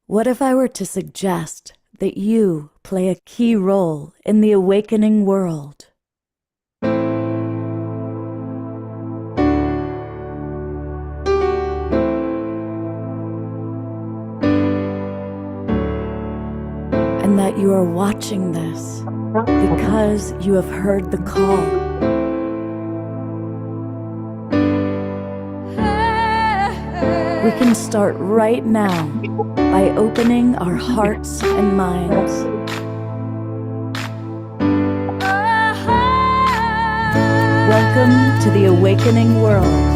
What if I were to suggest that you play a key role in the awakening world? And that you are watching this because you have heard the call. We can start right now by opening our hearts and minds. Welcome to the awakening world.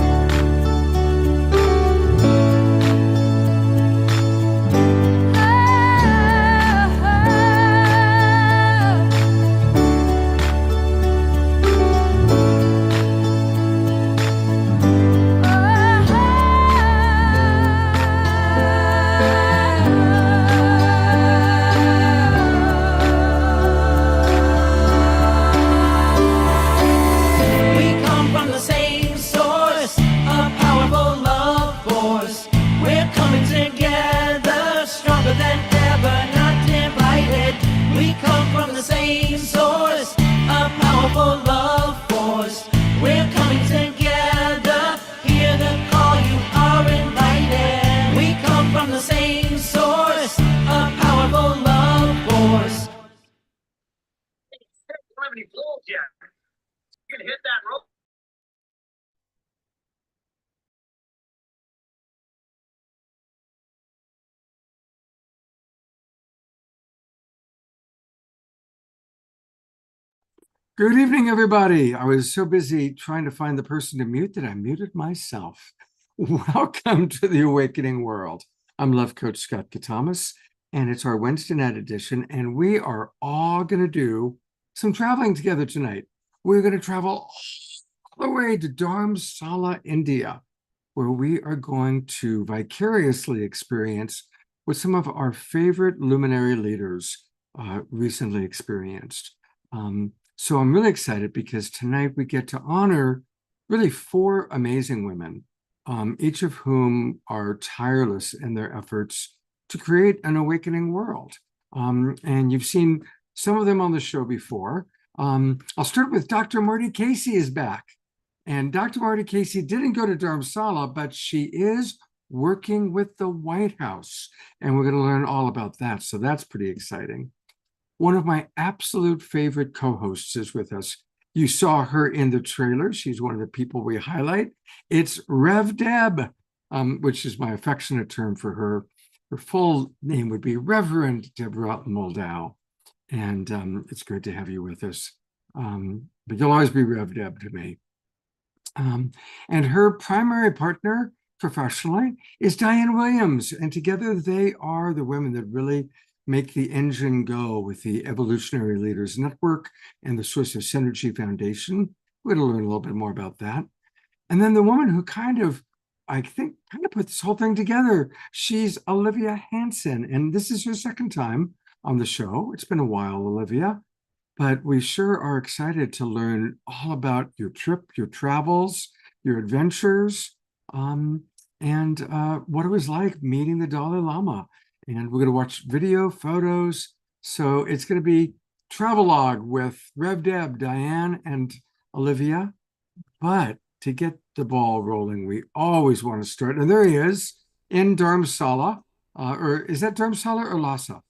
Good evening, everybody. I was so busy trying to find the person to mute that I muted myself. Welcome to the Awakening World. I'm Love Coach Scott Katamas, and it's our Wednesday night edition, and we are all going to do some traveling together tonight. We're going to travel all the way to Dharamsala, India, where we are going to vicariously experience what some of our favorite luminary leaders recently experienced. So I'm really excited because tonight we get to honor really four amazing women, each of whom are tireless in their efforts to create an awakening world. And you've seen some of them on the show before. I'll start with Dr. Marty Casey is back. And Dr. Marty Casey didn't go to Dharamsala, but she is working with the White House. And we're going to learn all about that. So that's pretty exciting. One of my absolute favorite co-hosts is with us. You saw her in the trailer. She's one of the people we highlight. It's Rev Deb, which is my affectionate term for her. Her full name would be Reverend Deborah Moldow. And it's great to have you with us. But you'll always be Rev Deb to me. And her primary partner professionally is Diane Williams. And together they are the women that really make the engine go with the Evolutionary Leaders Network and the Source of Synergy Foundation. We're going to learn a little bit more about that. And then the woman who I think, put this whole thing together, she's Olivia Hansen. And this is her second time on the show. It's been a while, Olivia, but we sure are excited to learn all about your trip, your travels, your adventures, and what it was like meeting the Dalai Lama. And we're going to watch video, photos. So it's going to be travelogue with Rev Deb, Diane, and Olivia. But to get the ball rolling, we always want to start. And there he is in Dharamsala. Or is that Dharamsala or Lhasa?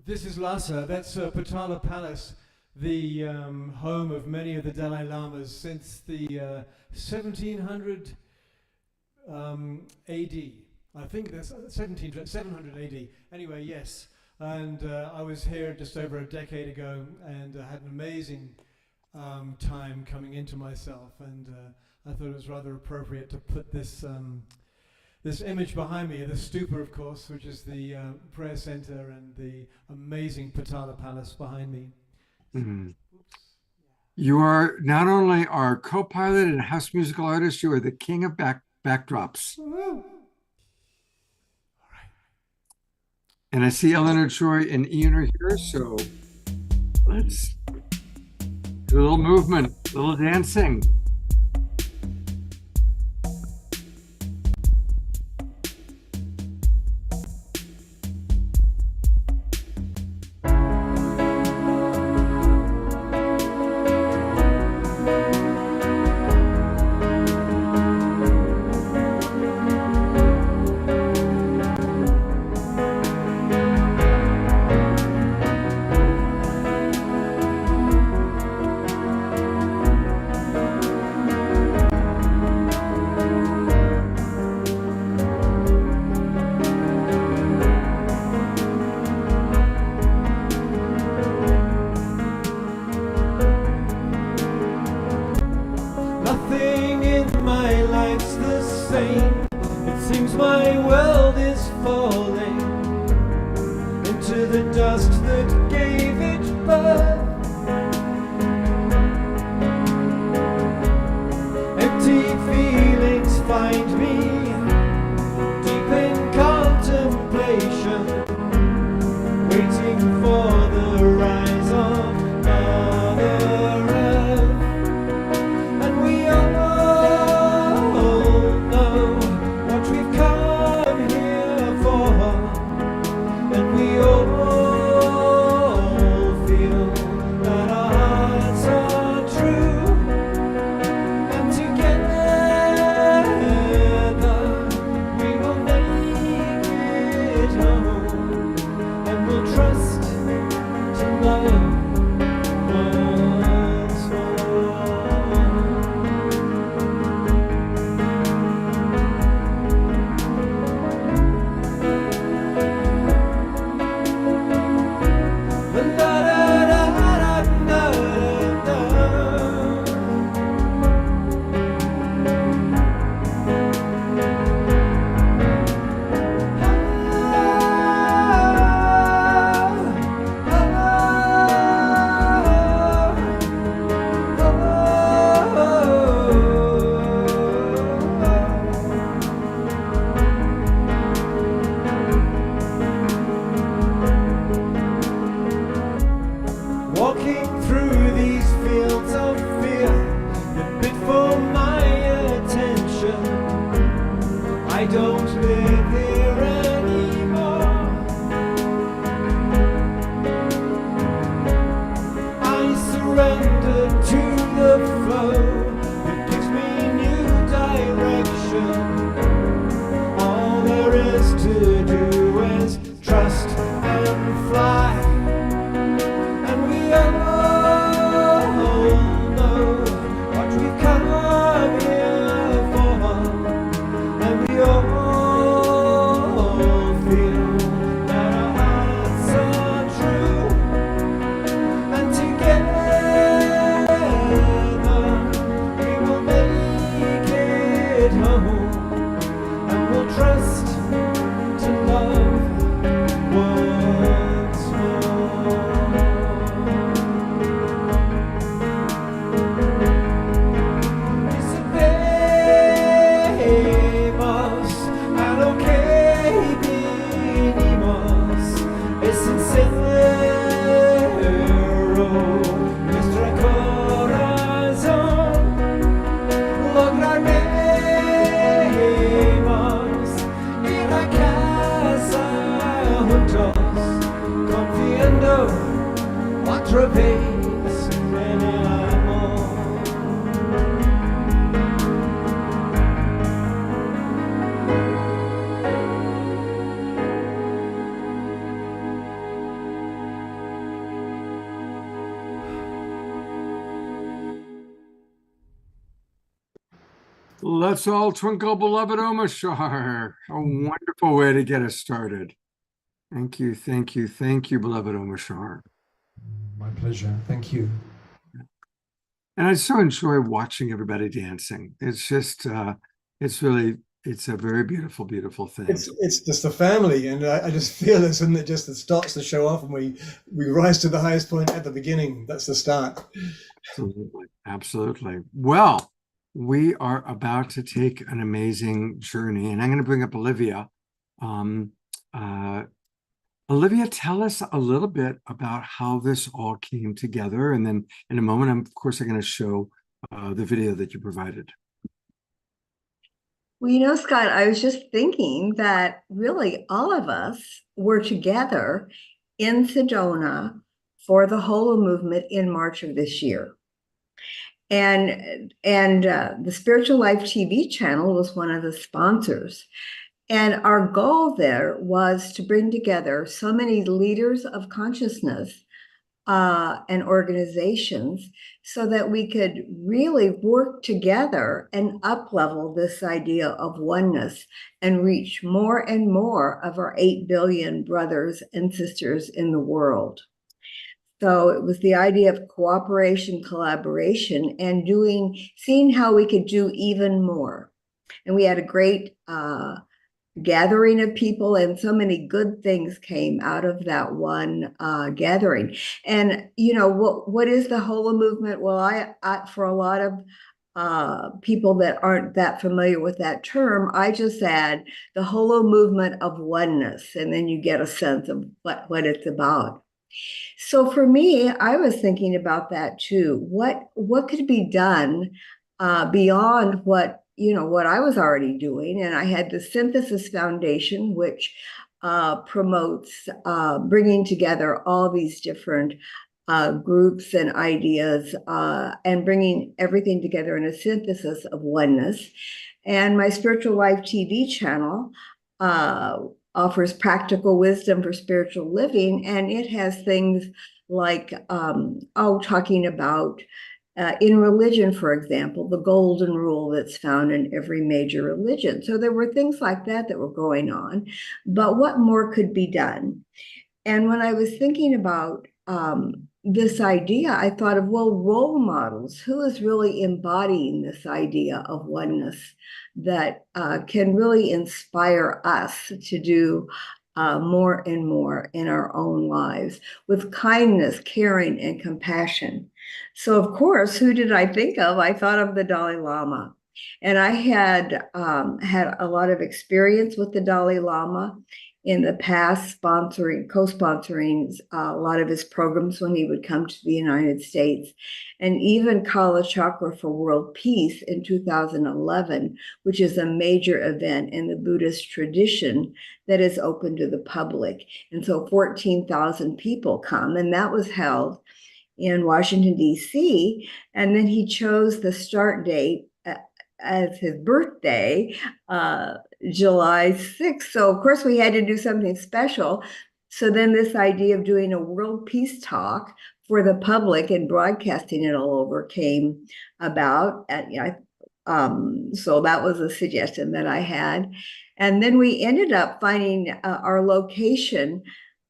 This is Lhasa. That's Potala Palace, the home of many of the Dalai Lamas since the 1700 AD. I think that's 700 AD. Anyway, yes. And I was here just over a decade ago and had an amazing time coming into myself. And I thought it was rather appropriate to put this this image behind me, the stupa, of course, which is the prayer center, and the amazing Potala Palace behind me. Mm-hmm. You are not only our co-pilot and house musical artist, you are the king of backdrops. Woo-hoo. And I see Eleanor Troy and Ian are here, so let's do a little movement, a little dancing. Nothing in my life's the same. It seems my world is falling into the dust that gave it birth. Empty feelings find me deep in contemplation, waiting for the rise of Mother Earth. And we all know what we've come here for, and we all feel that our hearts are true, and together we will make it home, and we'll trust to love once more. Walking through these fields of fear that bid for my attention. I don't live here anymore. I surrender to the flow that gives me new direction. All there is to do is trust and fly. And we all know what we've come here for, and we all feel that our hearts are true, and together we will make it home, and we'll trust to love once more. Dice a lo que vinimos, es sincero nuestro corazón. Lograremos ir a casa juntos, confiando otra vez en el amor. Let's all twinkle, beloved Omashar. A wonderful way to get us started. Thank you, thank you, thank you, beloved Omashar. My pleasure. Thank you. And I so enjoy watching everybody dancing. It's just, it's a very beautiful, beautiful thing. It's just a family, and I just feel this, and it just starts the show off, and we rise to the highest point at the beginning. That's the start. Absolutely, absolutely. Well, we are about to take an amazing journey, and I'm going to bring up Olivia. Olivia, tell us a little bit about how this all came together, and then in a moment, of course, I'm going to show the video that you provided. Well, Scott, I was just thinking that really all of us were together in Sedona for the Holo movement in March of this year. And the Spiritual Life TV channel was one of the sponsors. And our goal there was to bring together so many leaders of consciousness and organizations so that we could really work together and up-level this idea of oneness and reach more and more of our 8 billion brothers and sisters in the world. So it was the idea of cooperation, collaboration, and seeing how we could do even more. And we had a great gathering of people, and so many good things came out of that one gathering. And what is the Holo movement? Well, I for a lot of people that aren't that familiar with that term, I just add the Holo movement of oneness, and then you get a sense of what it's about. So for me, I was thinking about that too. What could be done beyond what I was already doing? And I had the Synthesis Foundation, which promotes bringing together all these different groups and ideas and bringing everything together in a synthesis of oneness. And my Spiritual Life TV channel offers practical wisdom for spiritual living, and it has things like talking about in religion, for example, the golden rule that's found in every major religion. So there were things like that were going on, but what more could be done? And when I was thinking about this idea, I thought of, well, role models. Who is really embodying this idea of oneness that can really inspire us to do more and more in our own lives with kindness, caring, and compassion? So, of course, who did I think of? I thought of the Dalai Lama. And I had had a lot of experience with the Dalai Lama in the past, co-sponsoring a lot of his programs when he would come to the United States, and even Kala Chakra for World Peace in 2011, which is a major event in the Buddhist tradition that is open to the public. And so 14,000 people come, and that was held in Washington, D.C., and then he chose the start date as his birthday, July 6th. So, of course, we had to do something special. So then this idea of doing a world peace talk for the public and broadcasting it all over came about. So that was a suggestion that I had. And then we ended up finding our location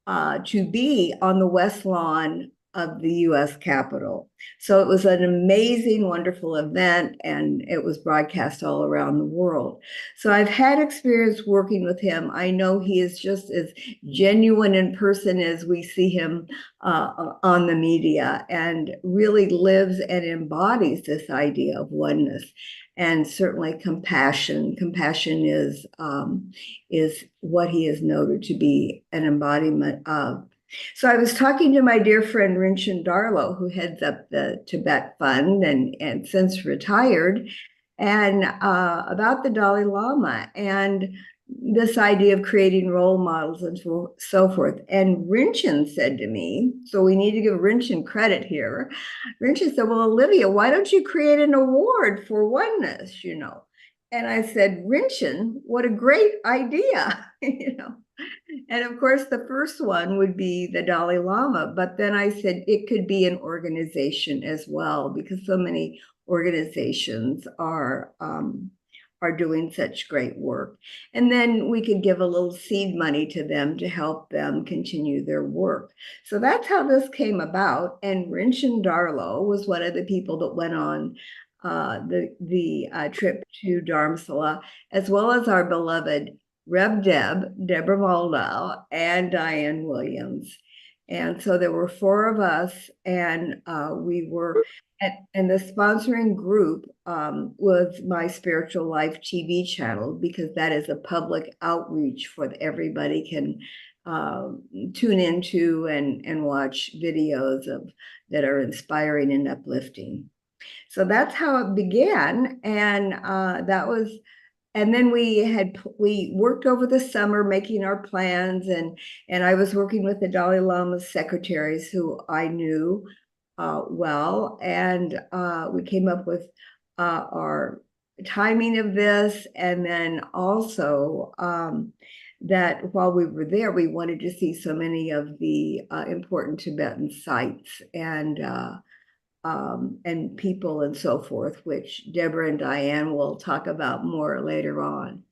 to be on the West Lawn of the U.S. Capitol. So it was an amazing, wonderful event, and it was broadcast all around the world. So I've had experience working with him. I know he is just as genuine in person as we see him on the media, and really lives and embodies this idea of oneness. And certainly compassion. Compassion is what he is noted to be an embodiment of. So I was talking to my dear friend Rinchen Darlo, who heads up the Tibet Fund and since retired, and about the Dalai Lama and this idea of creating role models and so forth. And Rinchen said to me, so we need to give Rinchen credit here. Rinchen said, well, Olivia, why don't you create an award for oneness, And I said, Rinchen, what a great idea, And of course, the first one would be the Dalai Lama. But then I said it could be an organization as well, because so many organizations are doing such great work. And then we could give a little seed money to them to help them continue their work. So that's how this came about. And Rinchen Darlo was one of the people that went on the trip to Dharamsala, as well as our beloved Deborah Moldau, and Diane Williams. And so there were four of us, and we were and the sponsoring group was my Spiritual Life TV channel, because that is a public outreach for everybody can tune into and watch videos that are inspiring and uplifting. So that's how it began, and and then we worked over the summer making our plans, and I was working with the Dalai Lama's secretaries, who I knew well, and we came up with our timing of this, and then also that while we were there, we wanted to see so many of the important Tibetan sites and people and so forth, which Deborah and Diane will talk about more later on.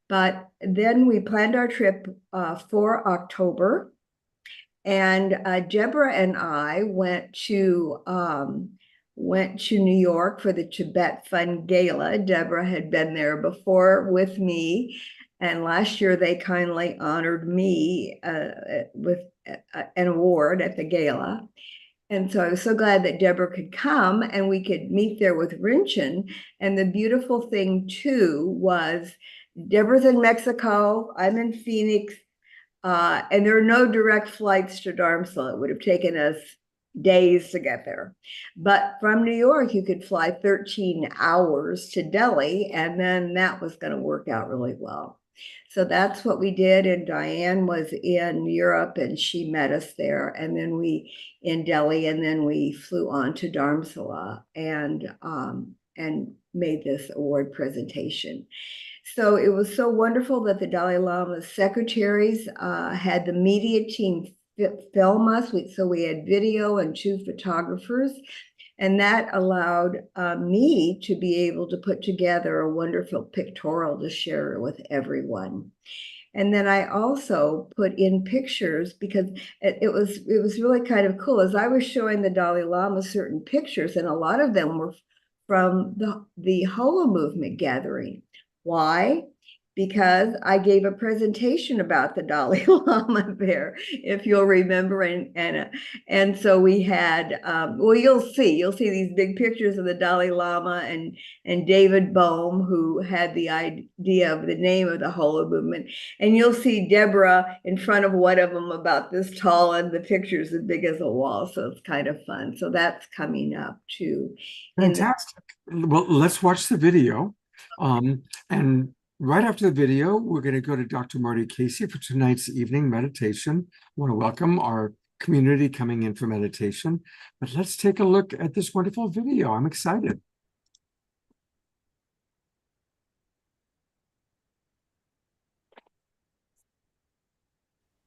But then we planned our trip for October, And Deborah and I went to New York for the Tibet Fund Gala. Deborah had been there before with me, and last year they kindly honored me with an award at the gala. And so I was so glad that Deborah could come and we could meet there with Rinchen. And the beautiful thing too was Deborah's in Mexico, I'm in Phoenix, and there are no direct flights to Dharamsala. It would have taken us days to get there. But from New York, you could fly 13 hours to Delhi, and then that was going to work out really well. So that's what we did. And Diane was in Europe and she met us there. And then we in Delhi, and then we flew on to Dharamsala and made this award presentation. So it was so wonderful that the Dalai Lama's secretaries had the media team film us. So we had video and 2 photographers, and that allowed me to be able to put together a wonderful pictorial to share with everyone. And then I also put in pictures because it was really kind of cool. As I was showing the Dalai Lama certain pictures, and a lot of them were from the Holo movement gathering. Why? Because I gave a presentation about the Dalai Lama there, if you'll remember, and so we had well, you'll see these big pictures of the Dalai Lama and David Bohm, who had the idea of the name of the Holo movement, and you'll see Deborah in front of one of them about this tall, and the picture's as big as a wall, so it's kind of fun. So that's coming up too. Fantastic. Well, let's watch the video. And right after the video, we're going to go to Dr. Marty Casey for tonight's evening meditation. I want to welcome our community coming in for meditation. But let's take a look at this wonderful video. I'm excited.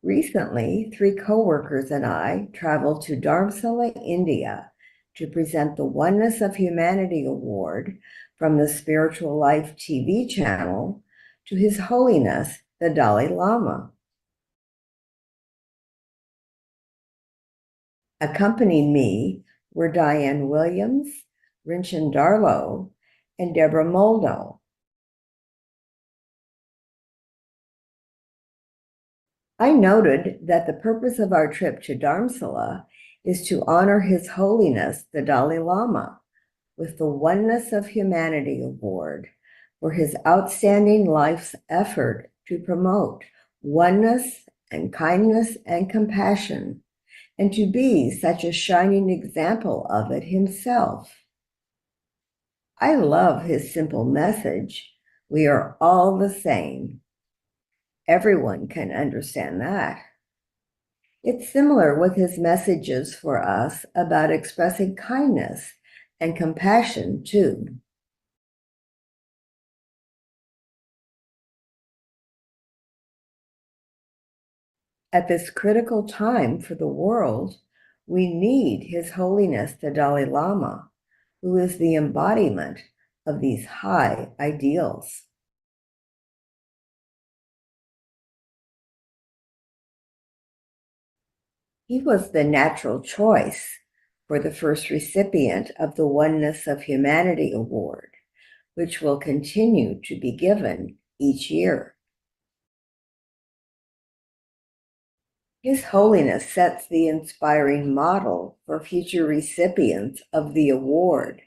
Recently, 3 coworkers and I traveled to Dharamsala, India, to present the Oneness of Humanity Award from the Spiritual Life TV channel to His Holiness the Dalai Lama. Accompanying me were Diane Williams, Rinchen Darlow, and Deborah Moldo. I noted that the purpose of our trip to Dharamsala is to honor His Holiness the Dalai Lama with the Oneness of Humanity Award for his outstanding life's effort to promote oneness and kindness and compassion, and to be such a shining example of it himself. I love his simple message, we are all the same. Everyone can understand that. It's similar with his messages for us about expressing kindness and compassion too. At this critical time for the world, we need His Holiness the Dalai Lama, who is the embodiment of these high ideals. He was the natural choice for the first recipient of the Oneness of Humanity Award, which will continue to be given each year. His Holiness sets the inspiring model for future recipients of the award,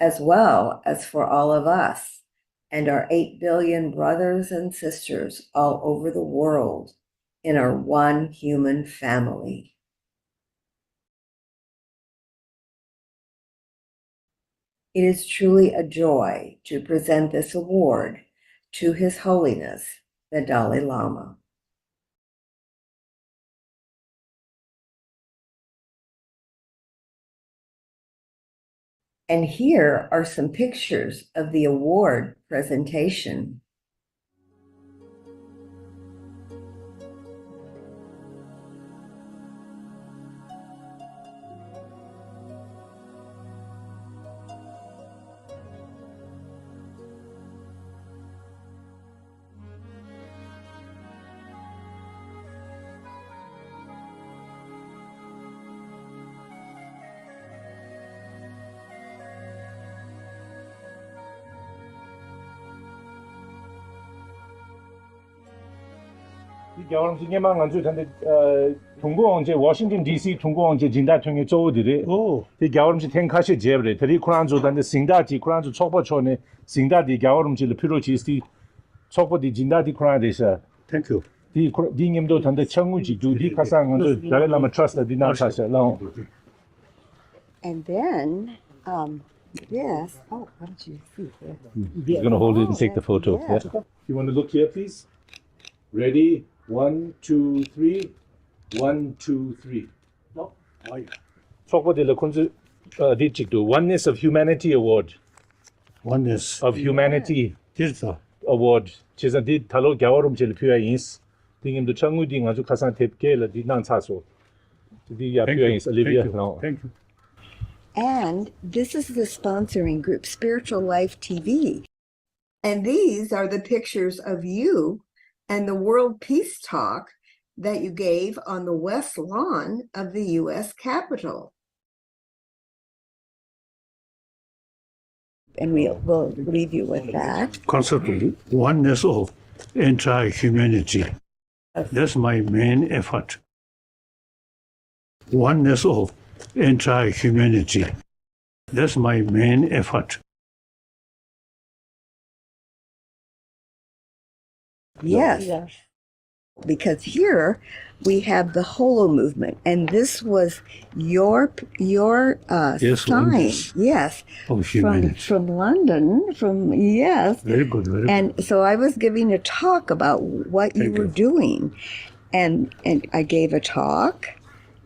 as well as for all of us and our 8 billion brothers and sisters all over the world in our one human family. It is truly a joy to present this award to His Holiness, the Dalai Lama. And here are some pictures of the award presentation. 겨울은 지금만 안주 근데 중국 이제 워싱턴 DC 중국 이제 진다통의州들이 이 겨울은 텐카시 제브레 들이 쿠란주 단데 싱다지 쿠란주 촉보촌에 싱다디 겨울은 질 필요 지스티 촉보디 진다디 쿠란데서 땡큐. 디 딩임도 단데 청우지 두디 가상 안주 자레라마 트러스트 디나사샤 라 And then, this, oh, what did you see here? He's going to hold it and take the photo. Yeah. Yeah. You want to look here, please? Ready? 1, 2, 3. 1, 2, 3. 어? 아이, 촉보디를 콘주 디직도 Oneness of Humanity Award. oneness. Of Humanity 됐어. Award. 제가 디 탈로 겨울음 질 표현인스. 딩임도 청우딩 아주 가상 탭게를 디난 차소. 디야 표현인스 올리비아. Thank you. And this is the sponsoring group, Spiritual Life TV. And these are the pictures of you and the World Peace Talk that you gave on the west lawn of the U.S. Capitol. And we'll leave you with that. Concept of oneness of entire humanity. That's my main effort. Oneness of entire humanity. That's my main effort. Yes. Because here we have the Holo movement, and this was your Yes, sign. oneness Yes, of humanity. from London, yes. Very good, very good. And so I was giving a talk about what you Thank were you. doing, and I gave a talk,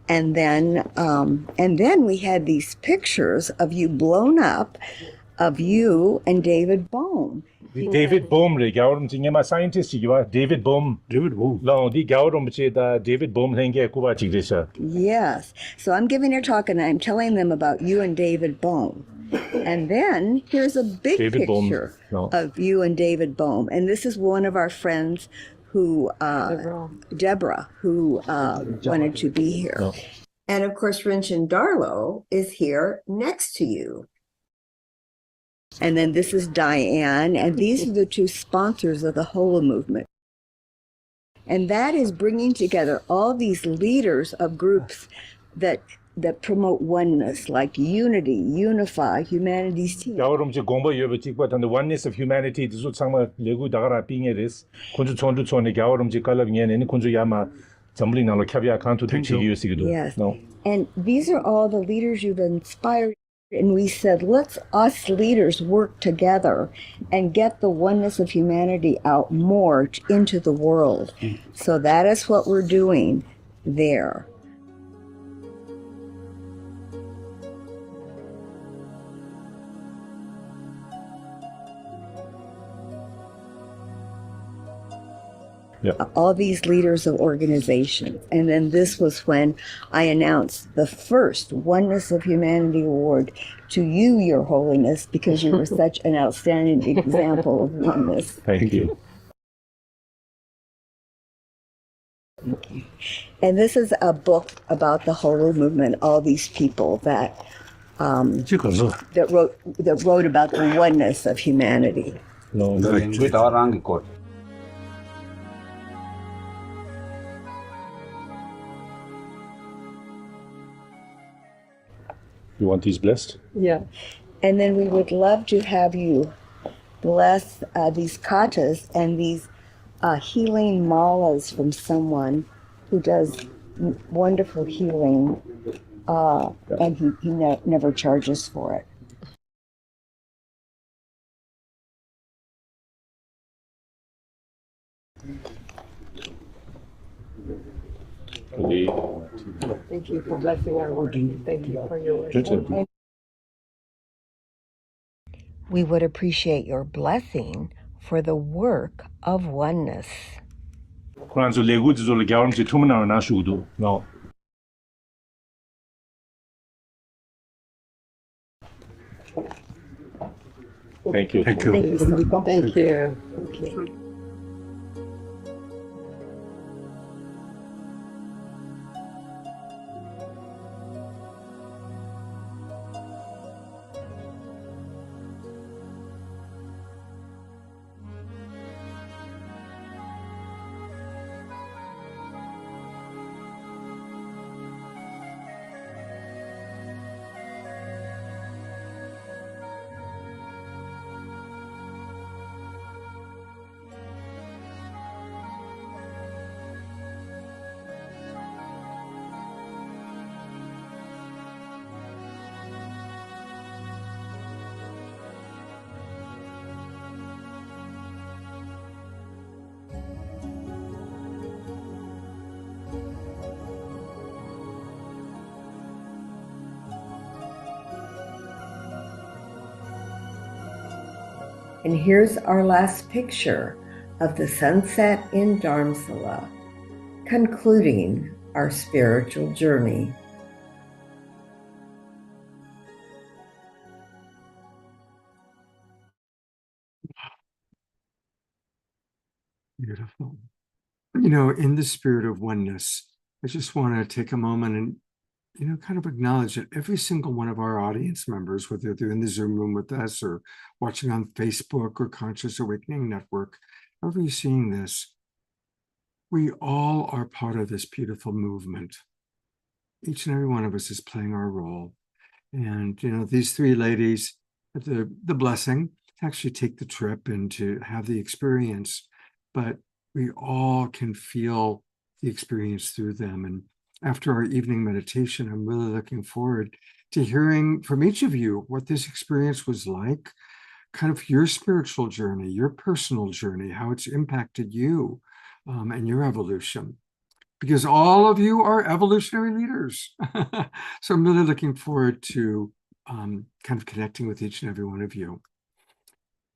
and then we had these pictures of you blown up, of you and David Bohm. David Bohm를 겨울음 지금만 사이언티스트가 David Bohm. David Bohm. 디 겨울음 지다 David Bohm 생게 구바 지그래서. Yes. So I'm giving a talk and I'm telling them about you and David Bohm. And then here's a big David Bohm, picture no. of you and David Bohm. And this is one of our friends who, Deborah, who wanted to be here. No. And of course, Rinchen Darlow is here next to you. And then this is Diane, and these are the two sponsors of the Holo movement. And that is bringing together all these leaders of groups that promote oneness, like unity, unify, humanity's team. 겨울음 지 공부 여부 찍고 단데 Oneness of Humanity 주 상마 레고 다가라 빙에레스 콘주 촌주 촌에 겨울음 지 깔라빙에는 콘주 야마 점블링 나로 캬비아 칸투 되치기요시기도. Yes. No. And these are all the leaders you've inspired. And we said, let's us leaders work together and get the oneness of humanity out more into the world. So that is what we're doing there. Yeah. All these leaders of organizations. And then this was when I announced the first Oneness of Humanity Award to you, Your Holiness, because you were such an outstanding example of oneness. Thank you. And this is a book about the Holo movement, all these people that 찍어서 that wrote about the oneness of humanity. No. You want these blessed? Yeah. And then we would love to have you bless these katas and these healing malas from someone who does wonderful healing, and he never charges for it. Thank you for blessing our work. Thank you for your work. We would appreciate your blessing for the work of oneness. 코란조 레고지조를 겨울음지 투문나로 나슈고도. No. Thank you. Thank you. Thank you. Thank you. And here's our last picture of the sunset in Dharamsala, concluding our spiritual journey. Beautiful. You know, in the spirit of oneness, I just want to take a moment and, you know, kind of acknowledge that every single one of our audience members, whether they're in the Zoom room with us or watching on Facebook or Conscious Awakening Network, however you're seeing this, we all are part of this beautiful movement. Each and every one of us is playing our role. And, you know, these three ladies had the blessing to actually take the trip and to have the experience, but we all can feel the experience through them. And after our evening meditation, I'm really looking forward to hearing from each of you what this experience was like, kind of your spiritual journey, your personal journey, how it's impacted you and your evolution, because all of you are evolutionary leaders. So I'm really looking forward to kind of connecting with each and every one of you.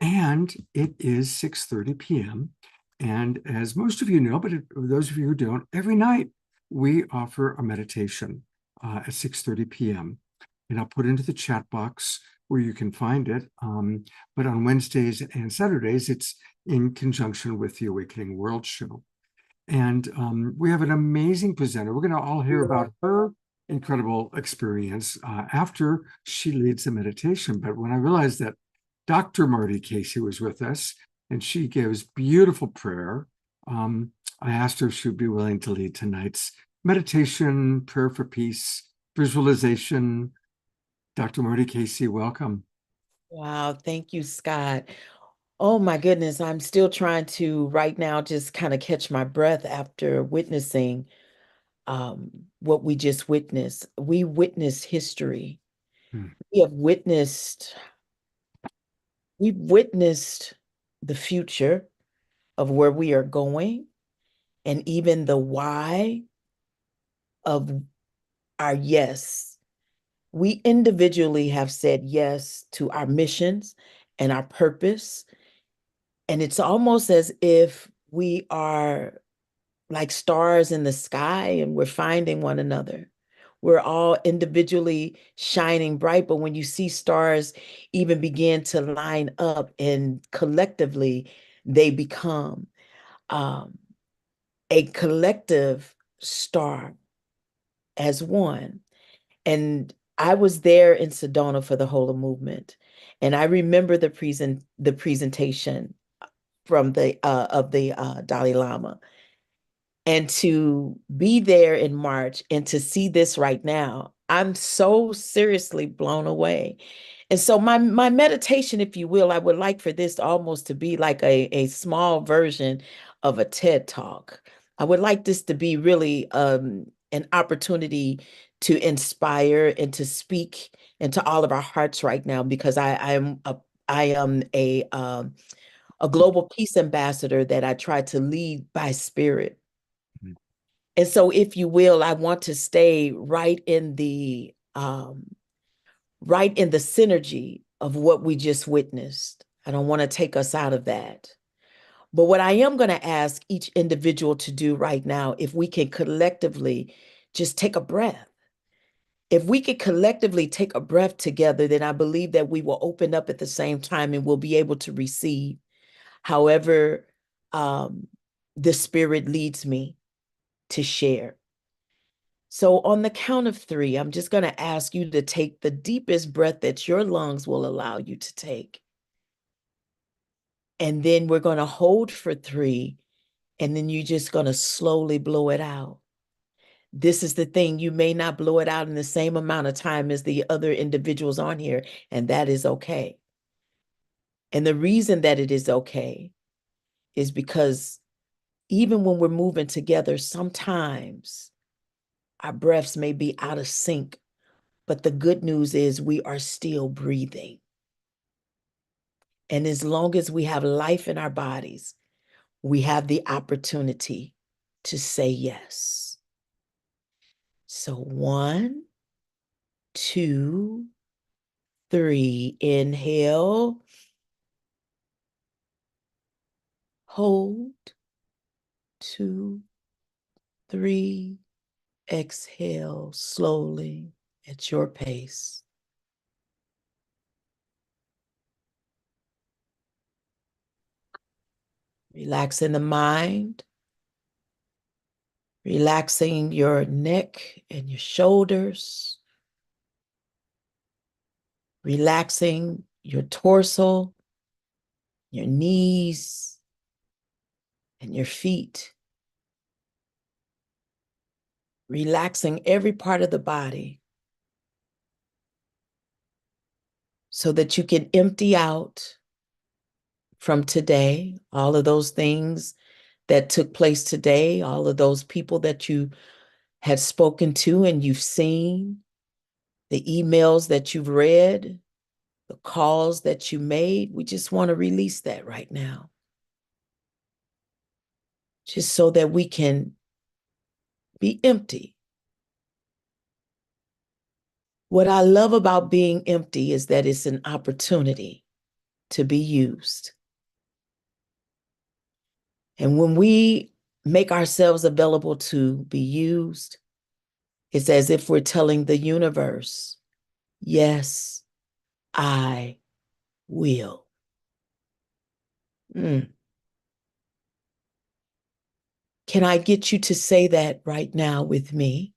And it is 6:30 p.m. And as most of you know, but those of you who don't, every night we offer a meditation at 6:30 p.m. And I'll put into the chat box where you can find it. But on Wednesdays and Saturdays, it's in conjunction with the Awakening World Show. And we have an amazing presenter. We're going to all hear about her incredible experience after she leads the meditation. But when I realized that Dr. Marty Casey was with us and she gives beautiful prayer, I asked her if she would be willing to lead tonight's meditation, prayer for peace, visualization. Dr. Marty Casey, welcome. Wow, thank you, Scott. Oh my goodness, I'm still trying to right now just kind of catch my breath after witnessing what we just witnessed. We witnessed history. Hmm. We've witnessed the future of where we are going and even the why of our yes. We individually have said yes to our missions and our purpose. And it's almost as if we are like stars in the sky and we're finding one another. We're all individually shining bright, but when you see stars even begin to line up and collectively they become a collective star as one. And I was there in Sedona for the Hola movement. And I remember the presentation from the Dalai Lama. And to be there in March and to see this right now, I'm so seriously blown away. And so my meditation, if you will, I would like for this almost to be like a small version of a TED Talk. I would like this to be really an opportunity to inspire and to speak into all of our hearts right now, because I am a global peace ambassador that I try to lead by spirit. And so, if you will, I want to stay right in the synergy of what we just witnessed. I don't want to take us out of that. But what I am going to ask each individual to do right now, if we can collectively just take a breath. If we could collectively take a breath together, then I believe that we will open up at the same time and we'll be able to receive however the Spirit leads me to share. So on the count of 3, I'm just going to ask you to take the deepest breath that your lungs will allow you to take. And then we're going to hold for 3, and then you're just going to slowly blow it out. This is the thing, you may not blow it out in the same amount of time as the other individuals on here, and that is okay. And the reason that it is okay is because even when we're moving together, sometimes our breaths may be out of sync, but the good news is we are still breathing. And as long as we have life in our bodies, we have the opportunity to say yes. So 1, 2, 3, inhale. Hold. 2, 3. Exhale slowly at your pace. Relaxing the mind, relaxing your neck and your shoulders, relaxing your torso, your knees, and your feet. Relaxing every part of the body so that you can empty out from today all of those things that took place today, all of those people that you had spoken to and you've seen, the emails that you've read, the calls that you made. We just want to release that right now, just so that we can be empty. What I love about being empty is that it's an opportunity to be used. And when we make ourselves available to be used, it's as if we're telling the universe, yes, I will. Can I get you to say that right now with me?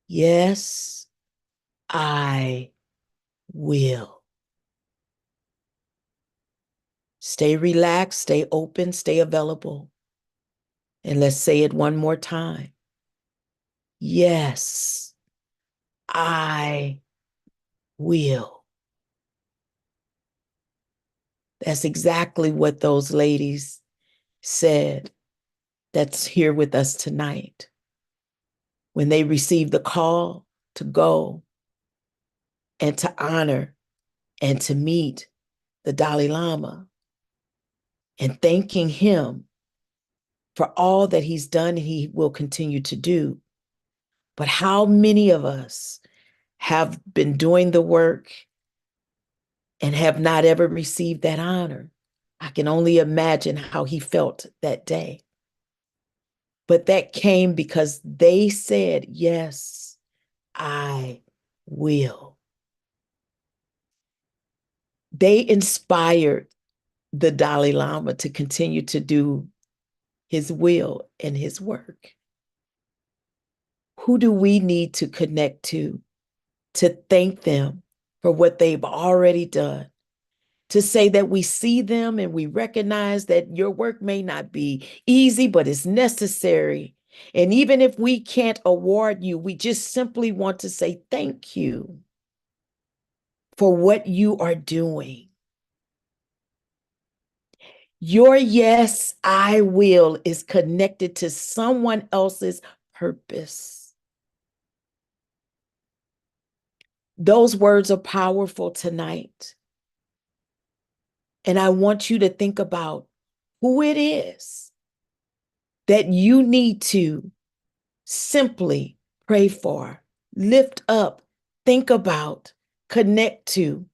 Yes, I will. Stay relaxed, stay open, stay available. And let's say it one more time. Yes, I will. That's exactly what those ladies said that's here with us tonight. When they received the call to go and to honor and to meet the Dalai Lama and thanking him for all that he's done and he will continue to do. But how many of us have been doing the work and have not ever received that honor? I can only imagine how he felt that day. But that came because they said, yes, I will. They inspired the Dalai Lama to continue to do his will and his work. Who do we need to connect to thank them for what they've already done? To say that we see them and we recognize that your work may not be easy, but it's necessary. And even if we can't award you, we just simply want to say thank you for what you are doing. Your yes, I will is connected to someone else's purpose. Those words are powerful tonight. And I want you to think about who it is that you need to simply pray for, lift up, think about, connect to.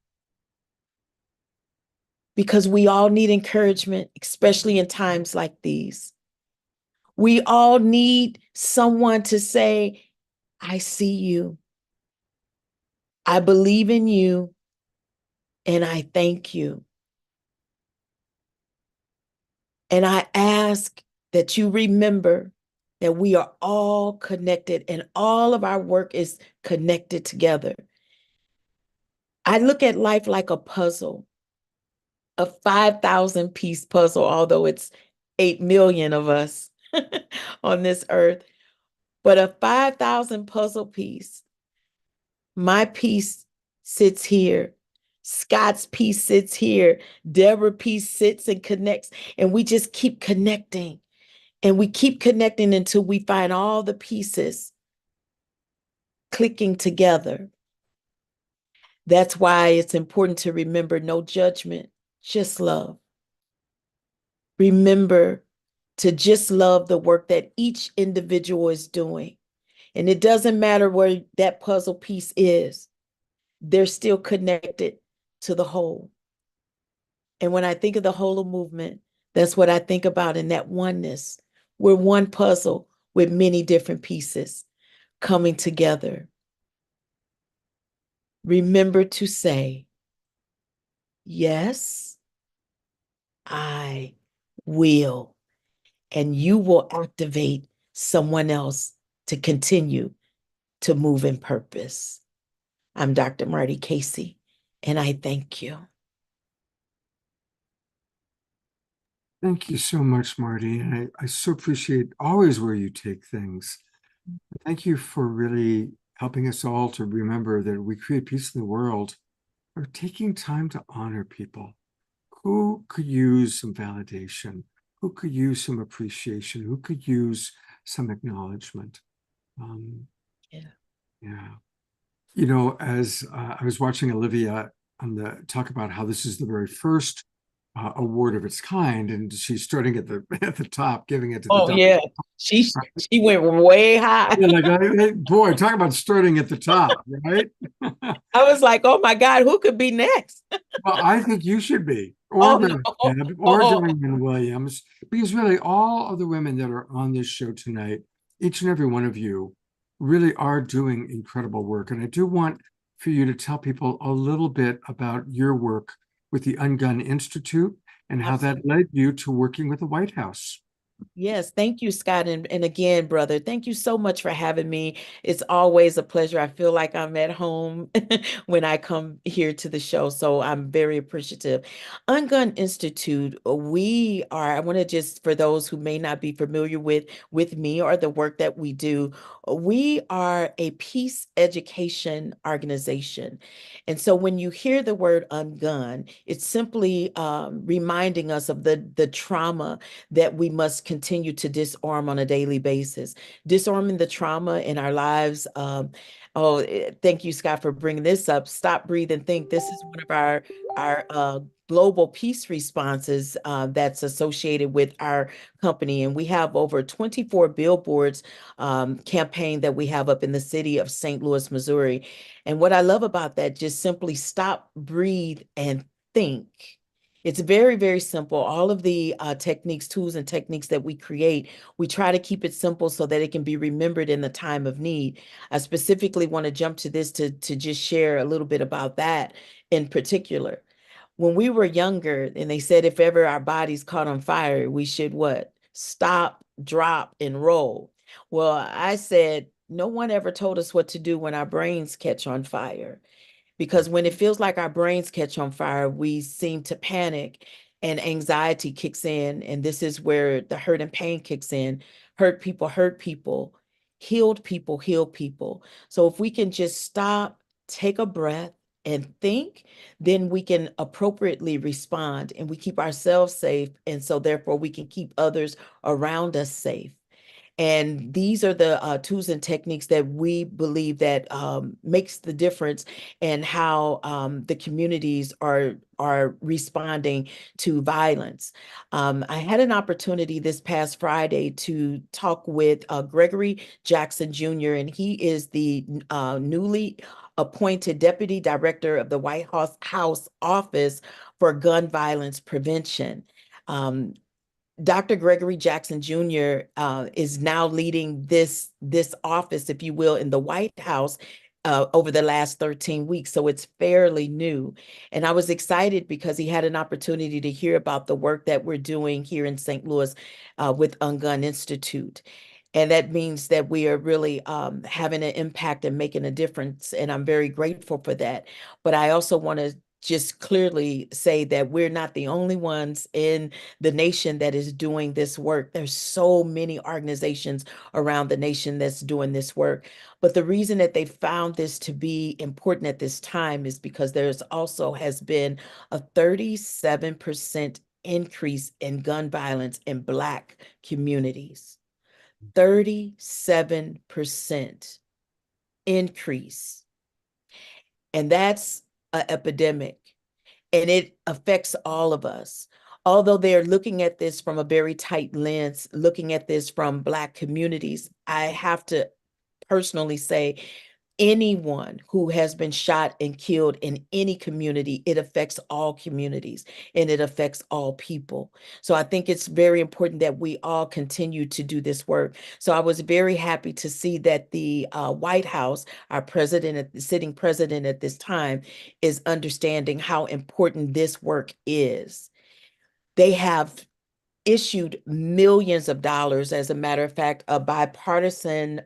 Because we all need encouragement, especially in times like these. We all need someone to say, I see you. I believe in you. And I thank you. And I ask that you remember that we are all connected and all of our work is connected together. I look at life like a puzzle, a 5,000 piece puzzle, although it's 8 million of us on this earth, but a 5,000 puzzle piece. My piece sits here. Scott's piece sits here. Deborah's piece sits and connects, and we just keep connecting. And we keep connecting until we find all the pieces clicking together. That's why it's important to remember no judgment, just love. Remember to just love the work that each individual is doing. And it doesn't matter where that puzzle piece is, they're still connected to the whole. And when I think of the whole movement, That's what I think about in that oneness. We're one puzzle with many different pieces coming together. Remember to say, yes, I will. And you will activate someone else to continue to move in purpose. I'm Dr. Marty Casey, and I thank you. Thank you so much, Marty. And I so appreciate always where you take things. Thank you for really helping us all to remember that we create peace in the world, or taking time to honor people who could use some validation, who could use some appreciation, who could use some acknowledgement. Yeah. You know, as I was watching Olivia on talk about how this is the very first award of its kind, and she's starting at the top, giving it to the Oh top. yeah, she went way high. Yeah, like, boy, talk about starting at the top, right? I was like, oh my God, who could be next? Well, I think you should be, or Oh, Mary no. Deb, or Oh. Diane Williams, because really all of the women that are on this show tonight, each and every one of you really are doing incredible work. And I do want for you to tell people a little bit about your work with the Ungun Institute and how that led you to working with the White House. Yes, thank you, Scott. And again, brother, thank you so much for having me. It's always a pleasure. I feel like I'm at home when I come here to the show. So I'm very appreciative. Ungun Institute, I want to just, for those who may not be familiar with me or the work that we do, we are a peace education organization. And so when you hear the word ungun, it's simply reminding us of the trauma that we must continue to disarm on a daily basis. Disarming the trauma in our lives. Thank you, Scott, for bringing this up. Stop, breathe, and think. This is one of our global peace responses that's associated with our company. And we have over 24 billboards campaign that we have up in the city of St. Louis, Missouri. And what I love about that, just simply stop, breathe, and think. It's very, very simple. All of the techniques, tools, and techniques that we create, we try to keep it simple so that it can be remembered in the time of need. I specifically want to jump to this to just share a little bit about that in particular. When we were younger, and they said if ever our bodies caught on fire, we should what? Stop, drop, and roll. Well, I said, no one ever told us what to do when our brains catch on fire. Because when it feels like our brains catch on fire, we seem to panic and anxiety kicks in. And this is where the hurt and pain kicks in. Hurt people, healed people, heal people. So if we can just stop, take a breath, and think, then we can appropriately respond and we keep ourselves safe. And so therefore we can keep others around us safe. And these are the tools and techniques that we believe that makes the difference in how the communities are responding to violence. I had an opportunity this past Friday to talk with Gregory Jackson Jr., and he is the newly appointed Deputy Director of the White House Office for Gun Violence Prevention. Dr. Gregory Jackson Jr. Is now leading this office, if you will, in the White House over the last 13 weeks. So it's fairly new. And I was excited because he had an opportunity to hear about the work that we're doing here in St. Louis with Ungun Institute. And that means that we are really having an impact and making a difference. And I'm very grateful for that. But I also want to just clearly say that we're not the only ones in the nation that is doing this work. There's so many organizations around the nation that's doing this work. But the reason that they found this to be important at this time is because there's also has been a 37% increase in gun violence in Black communities. 37% increase. And that's an epidemic. And it affects all of us. Although they're looking at this from a very tight lens, looking at this from Black communities, I have to personally say anyone who has been shot and killed in any community, it affects all communities and it affects all people. So I think it's very important that we all continue to do this work. So I was very happy to see that the White House, our president, the sitting president at this time, is understanding how important this work is. They have issued millions of dollars. As a matter of fact, a bipartisan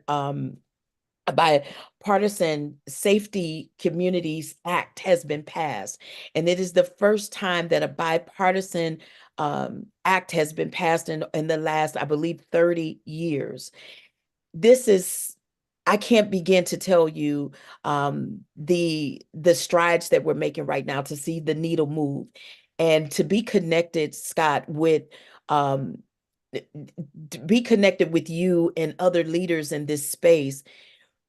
Safety Communities Act has been passed. And it is the first time that a bipartisan act has been passed in the last, I believe, 30 years. This is, I can't begin to tell you the strides that we're making right now to see the needle move and to be connected, Scott, with be connected with you and other leaders in this space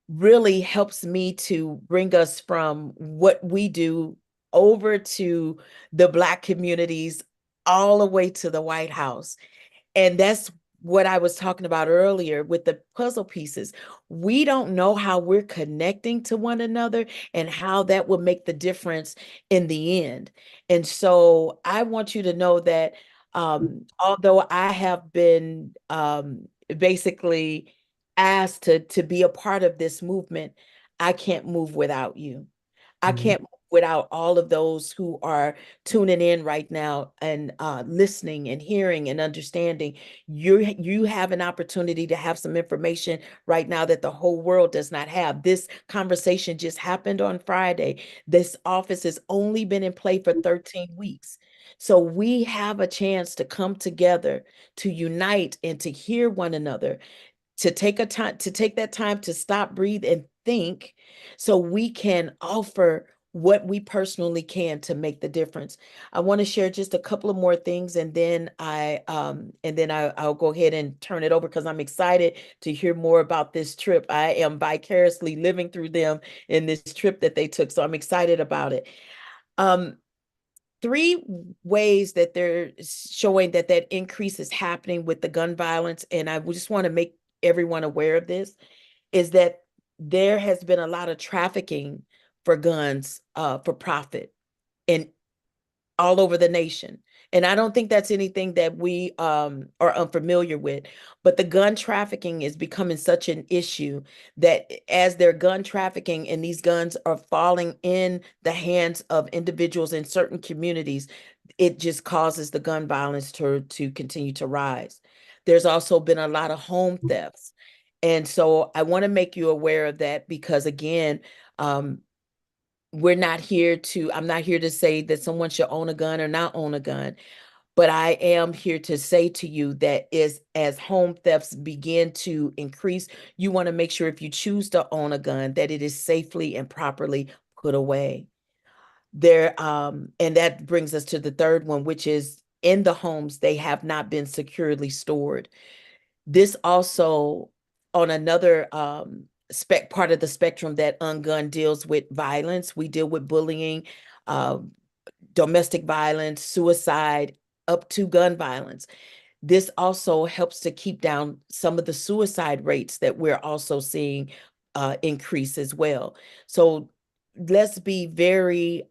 really helps me to bring us from what we do over to the Black communities, all the way to the White House. And that's what I was talking about earlier with the puzzle pieces. We don't know how we're connecting to one another and how that will make the difference in the end. And so I want you to know that although I have been basically asked to be a part of this movement, I can't move without you. I can't move without all of those who are tuning in right now and listening and hearing and understanding. You have an opportunity to have some information right now that the whole world does not have. This conversation just happened on Friday. This office has only been in play for 13 weeks. So we have a chance to come together, to unite and to hear one another, to take that time to stop, breathe, and think so we can offer what we personally can to make the difference. I want to share just a couple of more things and then I'll go ahead and turn it over because I'm excited to hear more about this trip. I am vicariously living through them in this trip that they took, so I'm excited about it. Three ways that they're showing that increase is happening with the gun violence, and I just want to make everyone aware of this, is that there has been a lot of trafficking for guns for profit in all over the nation. And I don't think that's anything that we are unfamiliar with, but the gun trafficking is becoming such an issue that as they're gun trafficking and these guns are falling in the hands of individuals in certain communities, it just causes the gun violence to continue to rise. There's also been a lot of home thefts. And so I want to make you aware of that because again, I'm not here to say that someone should own a gun or not own a gun, but I am here to say to you that as home thefts begin to increase, you want to make sure if you choose to own a gun that it is safely and properly put away. And that brings us to the third one, which is in the homes, they have not been securely stored. This also on another part of the spectrum that Ungun deals with violence. We deal with bullying, uh, domestic violence, suicide, up to gun violence. This also helps to keep down some of the suicide rates that we're also seeing increase as well. So let's be very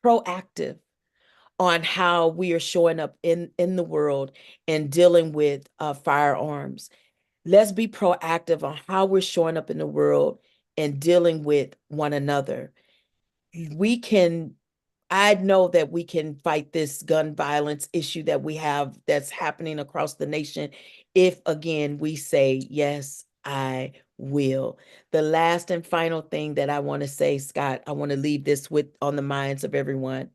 proactive on how we are showing up in the world and dealing with firearms. Let's be proactive on how we're showing up in the world and dealing with one another. I know that we can fight this gun violence issue that we have that's happening across the nation if, again, we say, yes, I will. The last and final thing that I want to say, Scott, I want to leave this on the minds of everyone.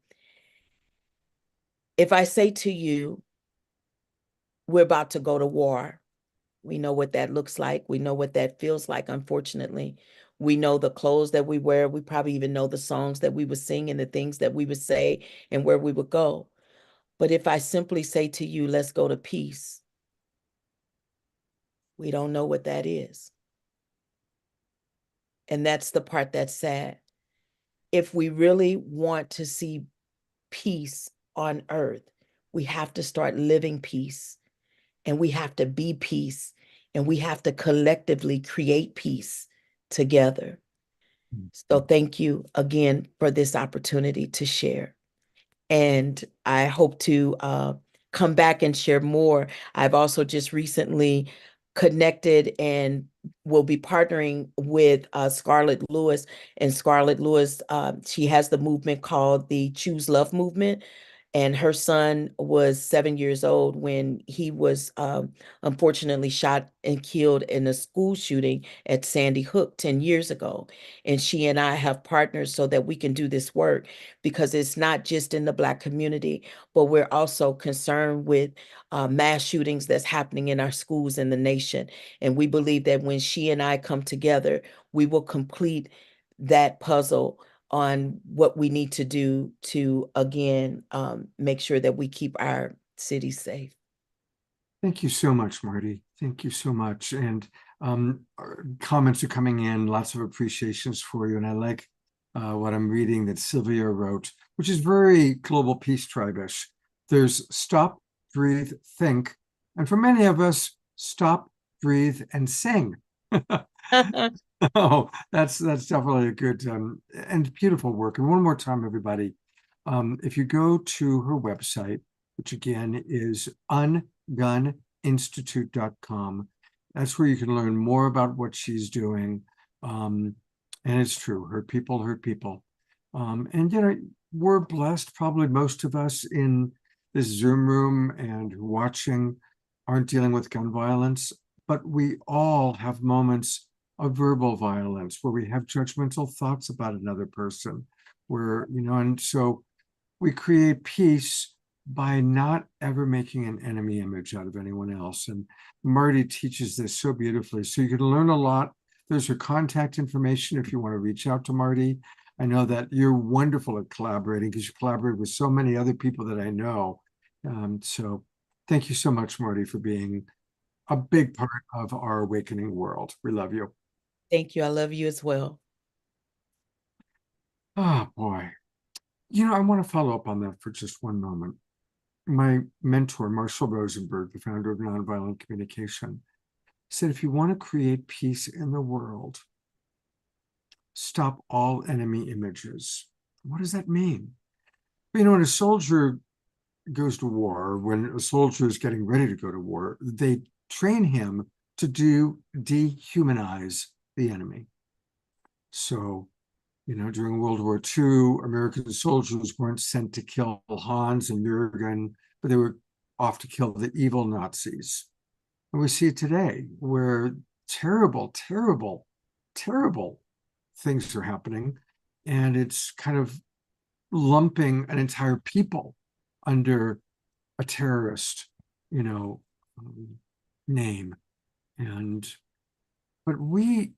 If I say to you, we're about to go to war, we know what that looks like. We know what that feels like, unfortunately. We know the clothes that we wear. We probably even know the songs that we would sing and the things that we would say and where we would go. But if I simply say to you, let's go to peace, we don't know what that is. And that's the part that's sad. If we really want to see peace on earth, we have to start living peace and we have to be peace and we have to collectively create peace together. So thank you again for this opportunity to share. And I hope to come back and share more. I've also just recently connected and will be partnering with Scarlett Lewis. And Scarlett Lewis, she has the movement called the Choose Love Movement. And her son was 7 years old when he was unfortunately shot and killed in a school shooting at Sandy Hook 10 years ago. And she and I have partnered so that we can do this work, because it's not just in the Black community, but we're also concerned with mass shootings that's happening in our schools in the nation. And we believe that when she and I come together, we will complete that puzzle on what we need to do to, again, make sure that we keep our city safe. Thank you so much, Marty. Thank you so much. And comments are coming in, lots of appreciations for you. And I like what I'm reading that Sylvia wrote, which is very Global Peace Tribe-ish. There's stop, breathe, think. And for many of us, stop, breathe, and sing. Oh, that's definitely a good and beautiful work. And one more time, everybody, if you go to her website, which again is unguninstitute.com, that's where you can learn more about what she's doing. And it's true, hurt people hurt people. And you know, we're blessed, probably most of us in this Zoom room and watching aren't dealing with gun violence, but we all have moments of verbal violence where we have judgmental thoughts about another person, where, you know, and so we create peace by not ever making an enemy image out of anyone else. And Marty teaches this so beautifully. So you can learn a lot. There's her contact information if you want to reach out to Marty. I know that you're wonderful at collaborating because you collaborate with so many other people that I know. So thank you so much, Marty, for being a big part of our awakening world. We love you. Thank you. I love you as well. Oh, boy. You know, I want to follow up on that for just one moment. My mentor, Marshall Rosenberg, the founder of Nonviolent Communication, said, if you want to create peace in the world, stop all enemy images. What does that mean? You know, when a soldier goes to war, when a soldier is getting ready to go to war, they train him to dehumanize the enemy. So, you know, during World War II, American soldiers weren't sent to kill Hans and Jürgen, but they were off to kill the evil Nazis. And we see it today where terrible, terrible, terrible things are happening. And it's kind of lumping an entire people under a terrorist, you know, name. But we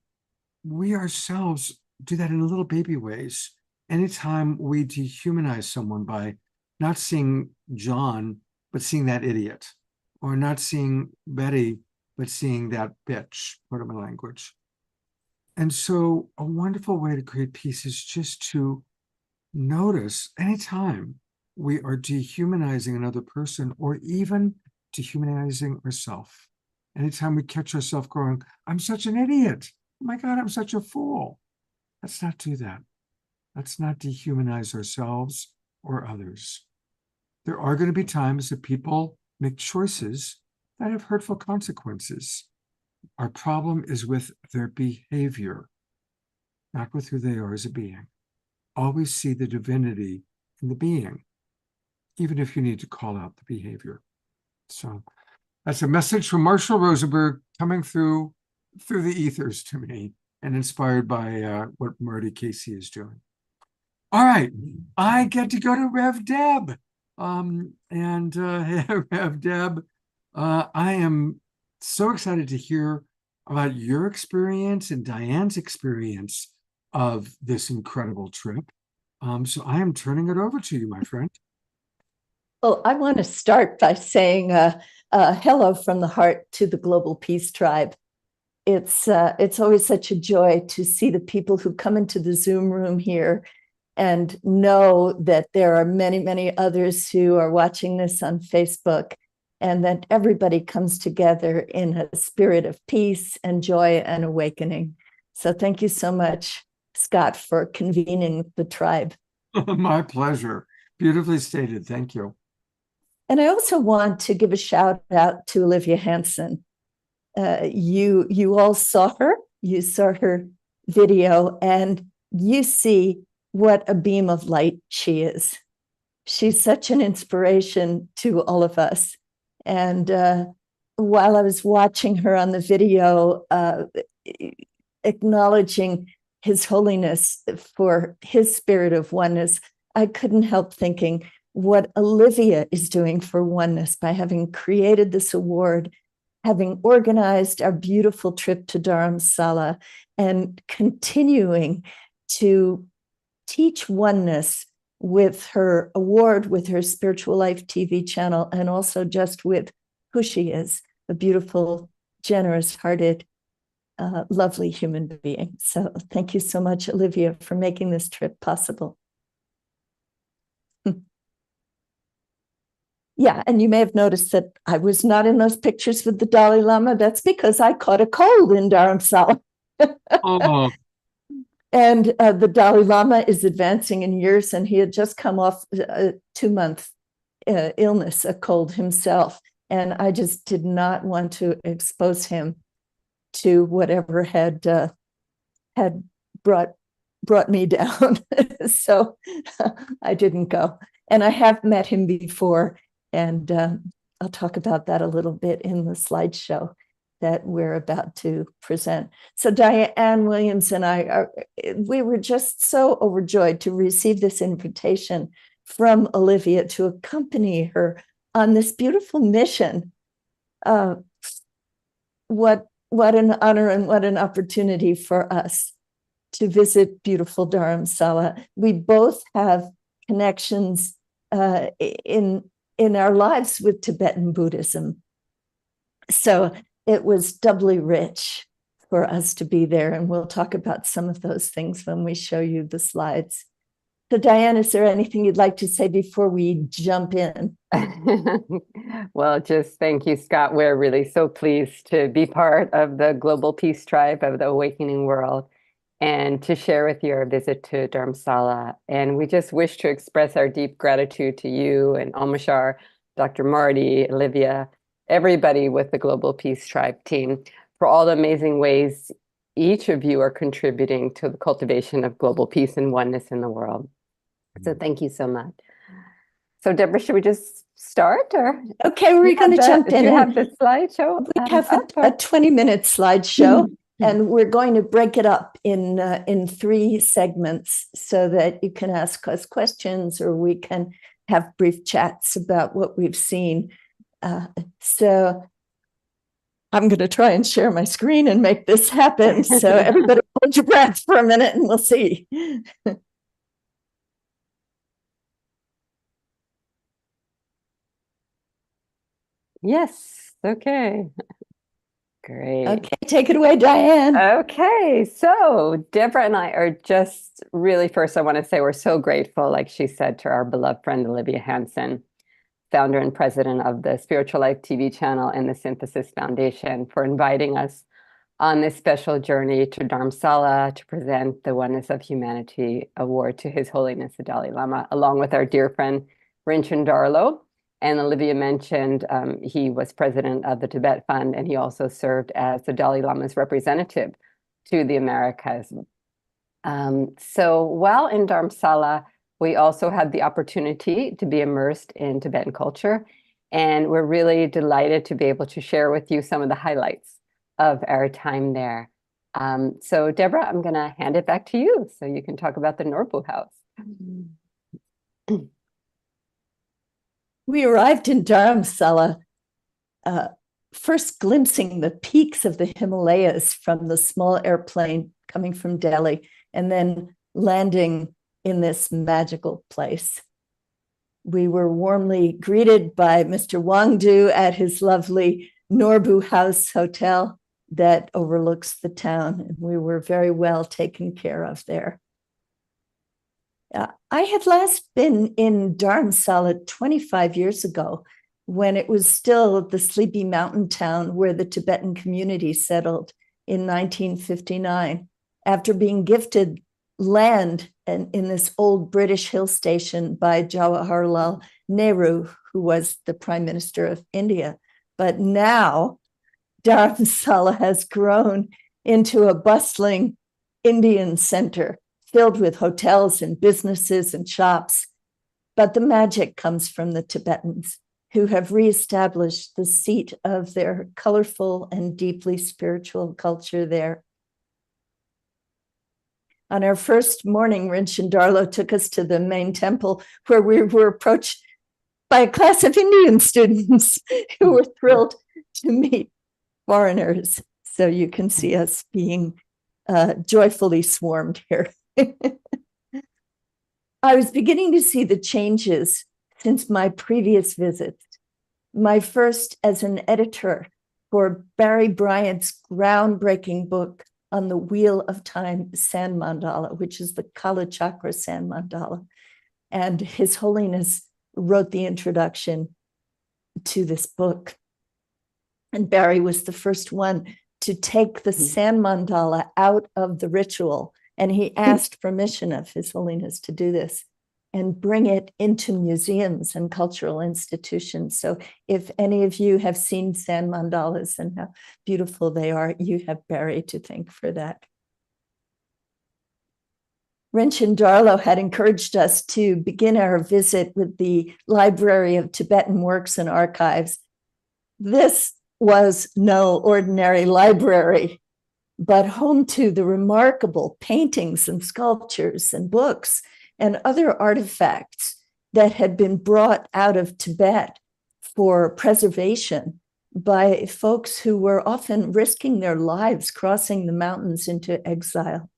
ourselves do that in little baby ways. Anytime we dehumanize someone by not seeing John, but seeing that idiot, or not seeing Betty, but seeing that bitch, pardon my language. And so a wonderful way to create peace is just to notice anytime we are dehumanizing another person, or even dehumanizing ourselves. Anytime we catch ourselves going, I'm such an idiot. Oh my God, I'm such a fool. Let's not do that. Let's not dehumanize ourselves or others. There are going to be times that people make choices that have hurtful consequences. Our problem is with their behavior, not with who they are as a being. Always see the divinity in the being, even if you need to call out the behavior. So that's a message from Marshall Rosenberg coming through the ethers to me, and inspired by what Marty Casey is doing. All right, I get to go to Rev Deb. Rev Deb, I am so excited to hear about your experience and Diane's experience of this incredible trip. So I am turning it over to you, my friend. Well, I want to start by saying hello from the heart to the Global Peace Tribe. It's always such a joy to see the people who come into the Zoom room here and know that there are many, many others who are watching this on Facebook. and that everybody comes together in a spirit of peace and joy and awakening. So thank you so much, Scott, for convening the tribe. My pleasure. Beautifully stated. Thank you. And I also want to give a shout out to Olivia Hanson. You all saw her. You saw her video, and you see what a beam of light she is. She's such an inspiration to all of us. And while I was watching her on the video, acknowledging His Holiness for his spirit of oneness, I couldn't help thinking what Olivia is doing for oneness by having created this award, having organized our beautiful trip to Dharamsala, and continuing to teach oneness with her award, with her Spiritual Life TV channel, and also just with who she is, a beautiful, generous-hearted, lovely human being. So thank you so much, Olivia, for making this trip possible. Yeah, and you may have noticed that I was not in those pictures with the Dalai Lama. That's because I caught a cold in Dharamsala. Oh, And the Dalai Lama is advancing in years, and he had just come off a 2-month illness, a cold himself. And I just did not want to expose him to whatever had brought me down. So I didn't go. And I have met him before, and I'll talk about that a little bit in the slideshow that we're about to present. So Diane Williams and I, we were just so overjoyed to receive this invitation from Olivia to accompany her on this beautiful mission. What an honor and what an opportunity for us to visit beautiful Dharamsala. We both have connections in our lives with Tibetan Buddhism. So it was doubly rich for us to be there, and we'll talk about some of those things when we show you the slides. So Diane, is there anything you'd like to say before we jump in? Well, just thank you, Scott. We're really so pleased to be part of the Global Peace Tribe of the Awakening World and to share with you our visit to Dharamsala. And we just wish to express our deep gratitude to you and Omashar, Dr. Marty, Olivia, everybody with the Global Peace Tribe team for all the amazing ways each of you are contributing to the cultivation of global peace and oneness in the world. So thank you so much. So Deborah, should we just start? Or okay, we're going to jump in. Do you have the slideshow? We have a 20-minute slideshow, and we're going to break it up in 3 segments so that you can ask us questions or we can have brief chats about what we've seen. So I'm going to try and share my screen and make this happen. So everybody hold your breath for a minute and we'll see. Yes. Okay. Great. Okay, take it away, Diane. Okay. So Deborah and I are just really, first, I want to say we're so grateful, like she said, to our beloved friend, Olivia Hanson, founder and president of the Spiritual Life TV channel and the Synthesis Foundation, for inviting us on this special journey to Dharamsala to present the Oneness of Humanity Award to His Holiness the Dalai Lama, along with our dear friend, Rinchen Darlo. And Olivia mentioned he was president of the Tibet Fund, and he also served as the Dalai Lama's representative to the Americas. So while in Dharamsala, we also had the opportunity to be immersed in Tibetan culture, and we're really delighted to be able to share with you some of the highlights of our time there. So Deborah, I'm going to hand it back to you so you can talk about the Norbu House. We arrived in Dharamsala, first glimpsing the peaks of the Himalayas from the small airplane coming from Delhi, and then landing in this magical place. We were warmly greeted by Mr. Wangdu at his lovely Norbu House Hotel that overlooks the town, and we were very well taken care of there. I had last been in Dharamsala 25 years ago, when it was still the sleepy mountain town where the Tibetan community settled in 1959, after being gifted land in this old British hill station by Jawaharlal Nehru, who was the Prime Minister of India. But now Dharamsala has grown into a bustling Indian center filled with hotels and businesses and shops. But the magic comes from the Tibetans, who have reestablished the seat of their colorful and deeply spiritual culture there. On our first morning, Rinchen Darlo took us to the main temple, where we were approached by a class of Indian students who were thrilled to meet foreigners. So you can see us being joyfully swarmed here. I was beginning to see the changes since my previous visits. My first as an editor for Barry Bryant's groundbreaking book on the Wheel of Time sand mandala, which is the Kala Chakra sand mandala. And His Holiness wrote the introduction to this book. And Barry was the first one to take the sand mandala out of the ritual. And he asked permission of His Holiness to do this and bring it into museums and cultural institutions. So if any of you have seen sand mandalas and how beautiful they are, you have Barry to thank for that. Rinchen Darlo had encouraged us to begin our visit with the Library of Tibetan Works and Archives. This was no ordinary library, but home to the remarkable paintings and sculptures and books and other artifacts that had been brought out of Tibet for preservation by folks who were often risking their lives crossing the mountains into exile.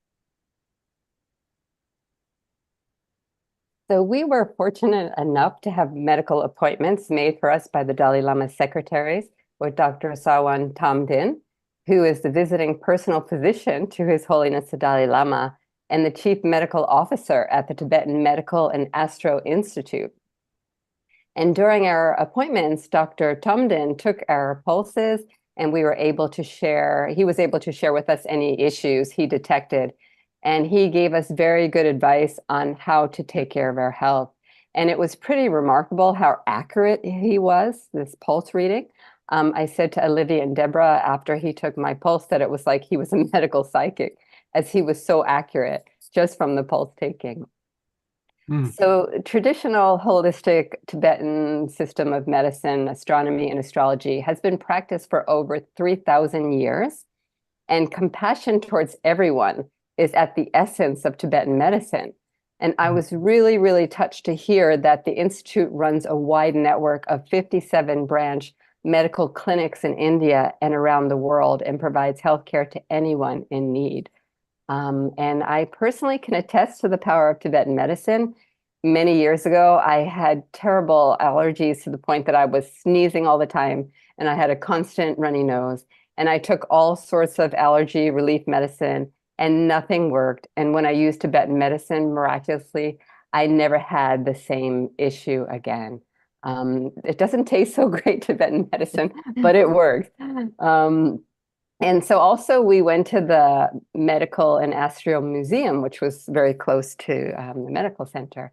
So we were fortunate enough to have medical appointments made for us by the Dalai Lama's secretaries with Dr. Sawan Tamdin, who is the visiting personal physician to His Holiness the Dalai Lama and the chief medical officer at the Tibetan Medical and Astro Institute. And during our appointments, Dr. Tamdin took our pulses and we were able to share, he was able to share with us any issues he detected. And he gave us very good advice on how to take care of our health. And it was pretty remarkable how accurate he was, this pulse reading. I said to Olivia and Deborah after he took my pulse that it was like he was a medical psychic, as he was so accurate just from the pulse taking. So traditional holistic Tibetan system of medicine, astronomy, and astrology has been practiced for over 3,000 years. And compassion towards everyone is at the essence of Tibetan medicine. And I was really, really touched to hear that the Institute runs a wide network of 57 branch medical clinics in India and around the world and provides healthcare to anyone in need. And I personally can attest to the power of Tibetan medicine. Many years ago, I had terrible allergies to the point that I was sneezing all the time and I had a constant runny nose. And I took all sorts of allergy relief medicine and nothing worked. And when I used Tibetan medicine, miraculously, I never had the same issue again. It doesn't taste so great, Tibetan medicine, but it works. And so also we went to the Medical and Astral Museum, which was very close to the medical center.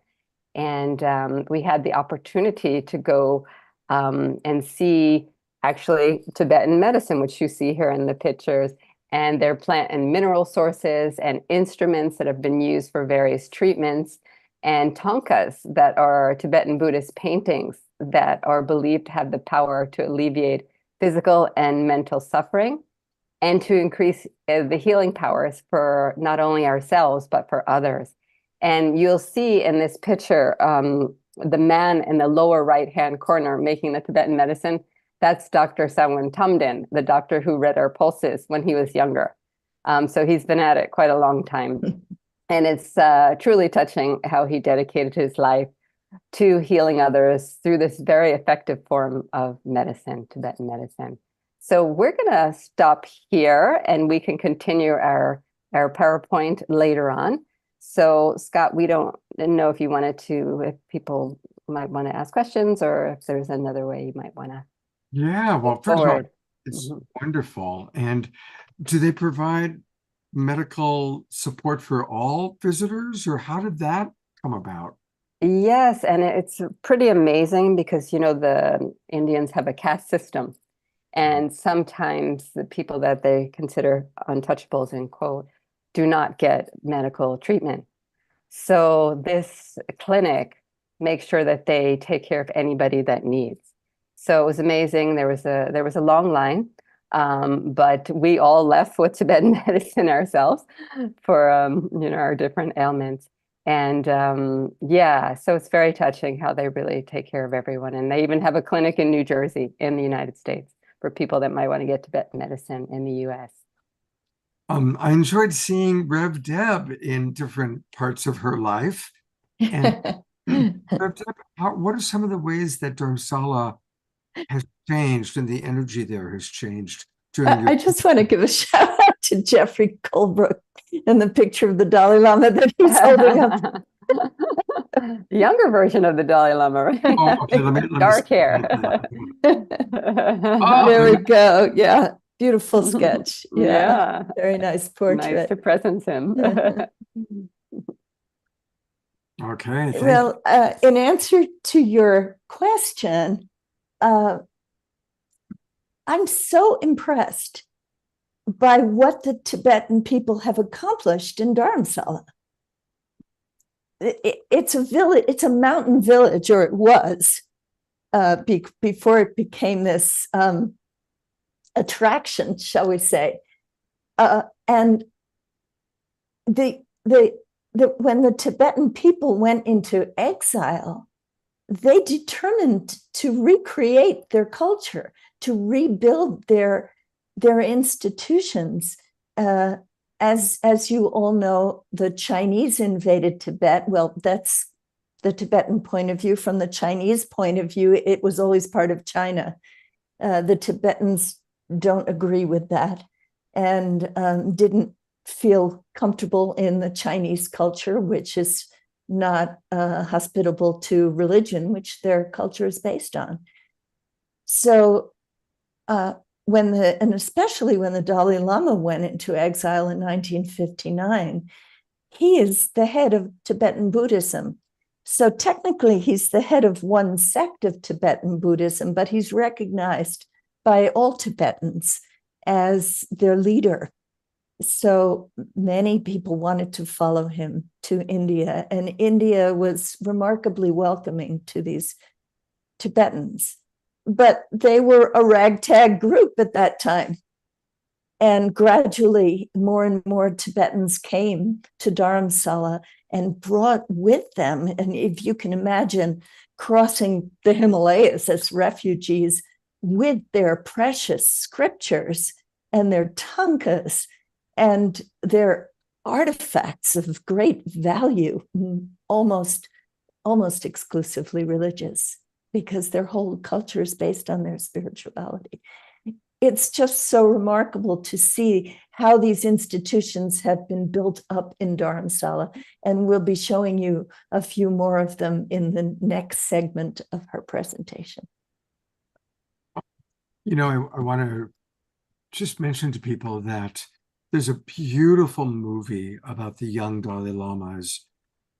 And we had the opportunity to go and see actually Tibetan medicine, which you see here in the pictures, and their plant and mineral sources and instruments that have been used for various treatments, and tankas that are Tibetan Buddhist paintings that are believed to have the power to alleviate physical and mental suffering and to increase the healing powers for not only ourselves, but for others. And you'll see in this picture, the man in the lower right-hand corner making the Tibetan medicine, that's Dr. Sawan Tamdin, the doctor who read our pulses when he was younger. So he's been at it quite a long time. And it's truly touching how he dedicated his life to healing others through this very effective form of medicine, Tibetan medicine. So we're going to stop here and we can continue our PowerPoint later on. So Scott, we don't know if you wanted to, if people might want to ask questions, or if there's another way you might want to Yeah, well, move first of all, forward. it's Mhm. wonderful. And do they provide medical support for all visitors, or how did that come about? Yes, and it's pretty amazing because, you know, the Indians have a caste system. And sometimes the people that they consider untouchables, in quote, do not get medical treatment. So this clinic makes sure that they take care of anybody that needs. So it was amazing. There was a long line, but we all left with Tibetan medicine ourselves for you know, our different ailments. And yeah, so it's very touching how they really take care of everyone. And they even have a clinic in New Jersey in the United States for people that might want to get Tibetan medicine in the US. I enjoyed seeing Rev Deb in different parts of her life. And Rev Deb, what are some of the ways that Dharamsala has changed and the energy there has changed during your I just want to give a shout out to Jeffrey Colebrook and the picture of the Dalai Lama that he's holding up. Younger version of the Dalai Lama, right? Oh, okay, let me Dark see. hair. Oh, There we go. Yeah. Beautiful sketch. Yeah. Yeah. Very nice Nice portrait. to presence him. okay, thank you. Well, in answer to your question, I'm so impressed by what the Tibetan people have accomplished in Dharamsala. It's a village, it's a mountain village, or it was, before it became this attraction, shall we say. And when the Tibetan people went into exile, they determined to recreate their culture, to rebuild their institutions. As you all know, the Chinese invaded Tibet. Well, that's the Tibetan point of view. From the Chinese point of view, it was always part of China. The Tibetans don't agree with that and didn't feel comfortable in the Chinese culture, which is not hospitable to religion, which their culture is based on. So and especially when the Dalai Lama went into exile in 1959, he is the head of Tibetan Buddhism. So technically, he's the head of one sect of Tibetan Buddhism, but he's recognized by all Tibetans as their leader. So many people wanted to follow him to India, and India was remarkably welcoming to these Tibetans. But they were a ragtag group at that time. And gradually, more and more Tibetans came to Dharamsala and brought with them, and if you can imagine, crossing the Himalayas as refugees with their precious scriptures and their tankas and their artifacts of great value, almost exclusively religious, because their whole culture is based on their spirituality. It's just so remarkable to see how these institutions have been built up in Dharamsala, and we'll be showing you a few more of them in the next segment of her presentation. You know, I want to just mention to people that there's a beautiful movie about the young Dalai Lamas.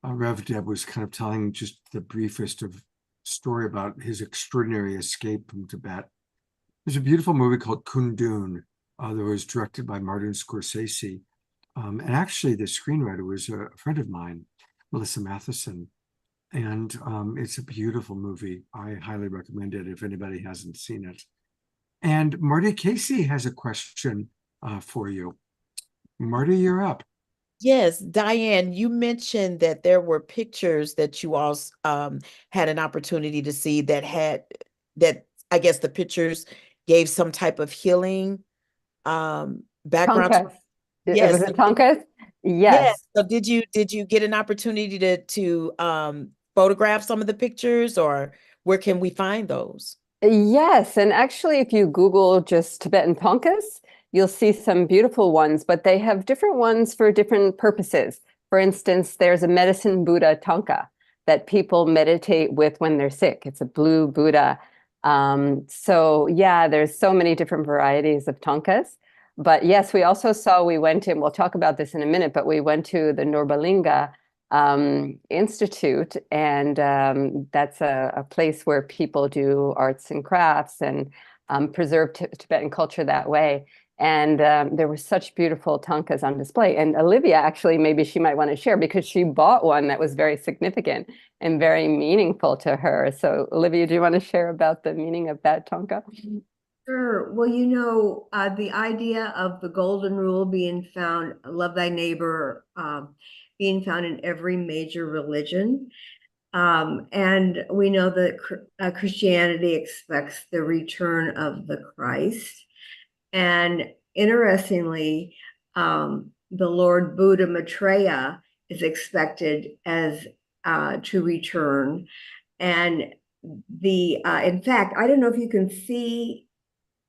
Rev Deb was kind of telling just the briefest of story about his extraordinary escape from Tibet. There's a beautiful movie called Kundun that was directed by Martin Scorsese. And actually the screenwriter was a friend of mine, Melissa Matheson. And it's a beautiful movie. I highly recommend it if anybody hasn't seen it. And Marty Casey has a question for you. Marty, you're up. Yes, Diane, you mentioned that there were pictures that you all had an opportunity to see that I guess the pictures gave some type of healing background. Tonkas. Yes. Was it Tonkas? Yes. So did you get an opportunity to photograph some of the pictures, or where can we find those? Yes, and actually, if you Google just Tibetan Tonkas, you'll see some beautiful ones, but they have different ones for different purposes. For instance, there's a medicine Buddha Tonka that people meditate with when they're sick. It's a blue Buddha. So yeah, there's so many different varieties of thangkas. But yes, we also saw, we went in, we'll talk about this in a minute, but we went to the Norbalinga Institute, and that's a place where people do arts and crafts and preserve Tibetan culture that way. And there were such beautiful thangkas on display. And Olivia, actually, maybe she might want to share, because she bought one that was very significant and very meaningful to her. So Olivia, do you want to share about the meaning of that thangka? Sure. Well, the idea of the golden rule being found, love thy neighbor, being found in every major religion. And we know that Christianity expects the return of the Christ. And interestingly, the Lord Buddha Maitreya is expected as to return. And in fact, I don't know if you can see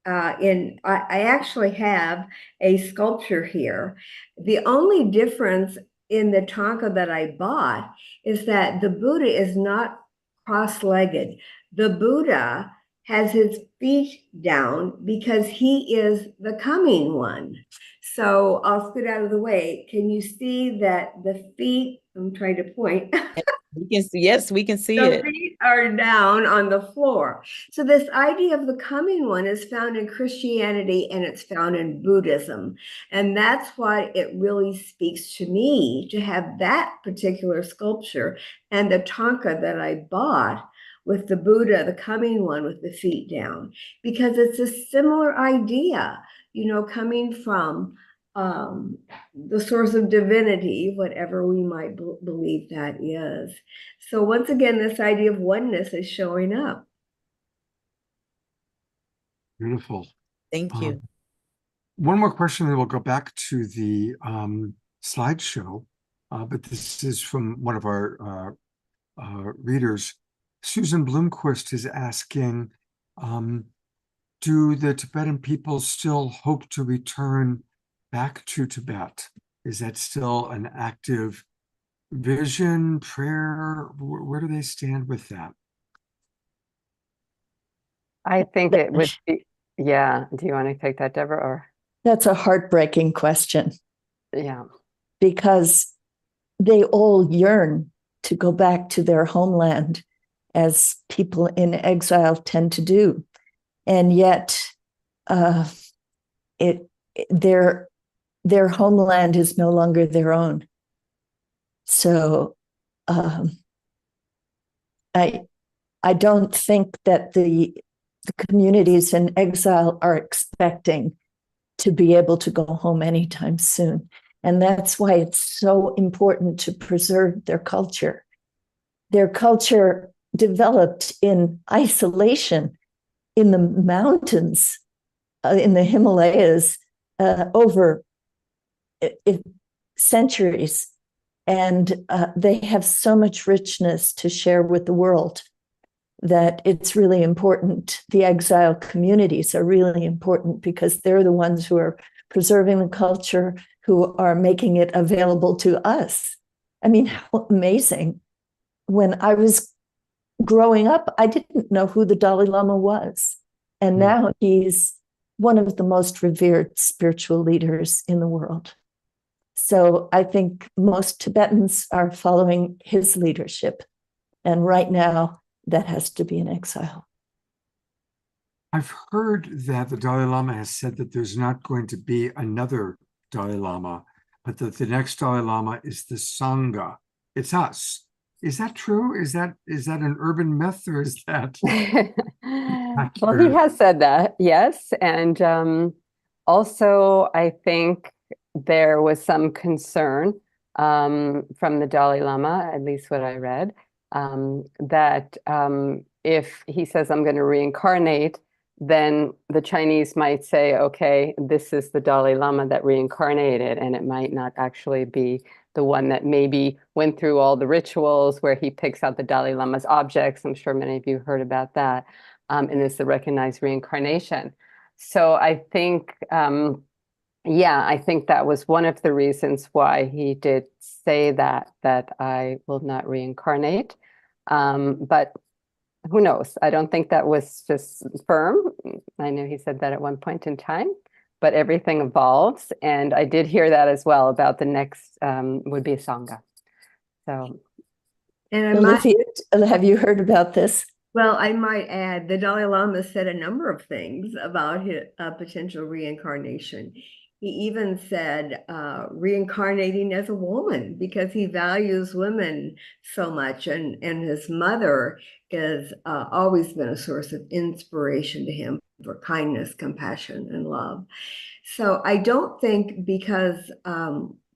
I actually have a sculpture here. The only difference in the thangka that I bought is that the Buddha is not cross-legged. The Buddha has his feet down because he is the coming one. So I'll scoot out of the way. Can you see that the feet, I'm trying to point. Yes, we can see The it. feet are down on the floor. So this idea of the coming one is found in Christianity and it's found in Buddhism. And that's why it really speaks to me to have that particular sculpture and the thangka that I bought with the Buddha, the coming one with the feet down, because it's a similar idea, coming from the source of divinity, whatever we might believe that is. So once again, this idea of oneness is showing up. Beautiful. Thank you. One more question, then we'll go back to the slideshow. But this is from one of our readers. Susan Bloomquist is asking, do the Tibetan people still hope to return back to Tibet? Is that still an active vision, prayer? Where do they stand with that? I think it would be, yeah. Do you want to take that, Deborah? Or That's a heartbreaking question yeah, because they all yearn to go back to their homeland, as people in exile tend to do. And yet their homeland is no longer their own. So I don't think that the communities in exile are expecting to be able to go home anytime soon. And that's why it's so important to preserve their culture. Their culture developed in isolation in the mountains, in the Himalayas, over centuries. And they have so much richness to share with the world that it's really important. The exile communities are really important because they're the ones who are preserving the culture, who are making it available to us. I mean, how amazing. When I was growing up, I didn't know who the Dalai Lama was. And now he's one of the most revered spiritual leaders in the world. So I think most Tibetans are following his leadership. And right now, that has to be in exile. I've heard that the Dalai Lama has said that there's not going to be another Dalai Lama, but that the next Dalai Lama is the Sangha. It's us. Is that true? Is that an urban myth, or is that well, he has said that, yes. And also, I think there was some concern from the Dalai Lama, at least what I read, that if he says, I'm going to reincarnate, then the Chinese might say, okay, this is the Dalai Lama that reincarnated, and it might not actually be the one that maybe went through all the rituals where he picks out the Dalai Lama's objects. I'm sure many of you heard about that. And it's the recognized reincarnation. So I think, I think that was one of the reasons why he did say that I will not reincarnate. But who knows? I don't think that was just firm. I know he said that at one point in time, but everything evolves. And I did hear that as well about the next would be a Sangha. So, And Olivia, have you heard about this? well, I might add, the Dalai Lama said a number of things about his potential reincarnation. He even said reincarnating as a woman because he values women so much, and his mother has always been a source of inspiration to him for kindness, compassion, and love. So I don't think because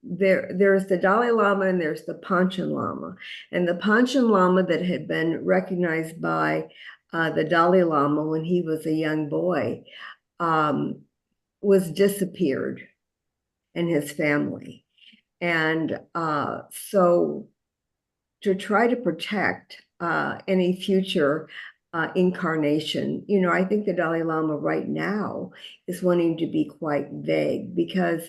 there's the Dalai Lama and there's the Panchen Lama. And the Panchen Lama that had been recognized by the Dalai Lama when he was a young boy was disappeared in his family. And so to try to protect any future incarnation, you know, I think the Dalai Lama right now is wanting to be quite vague because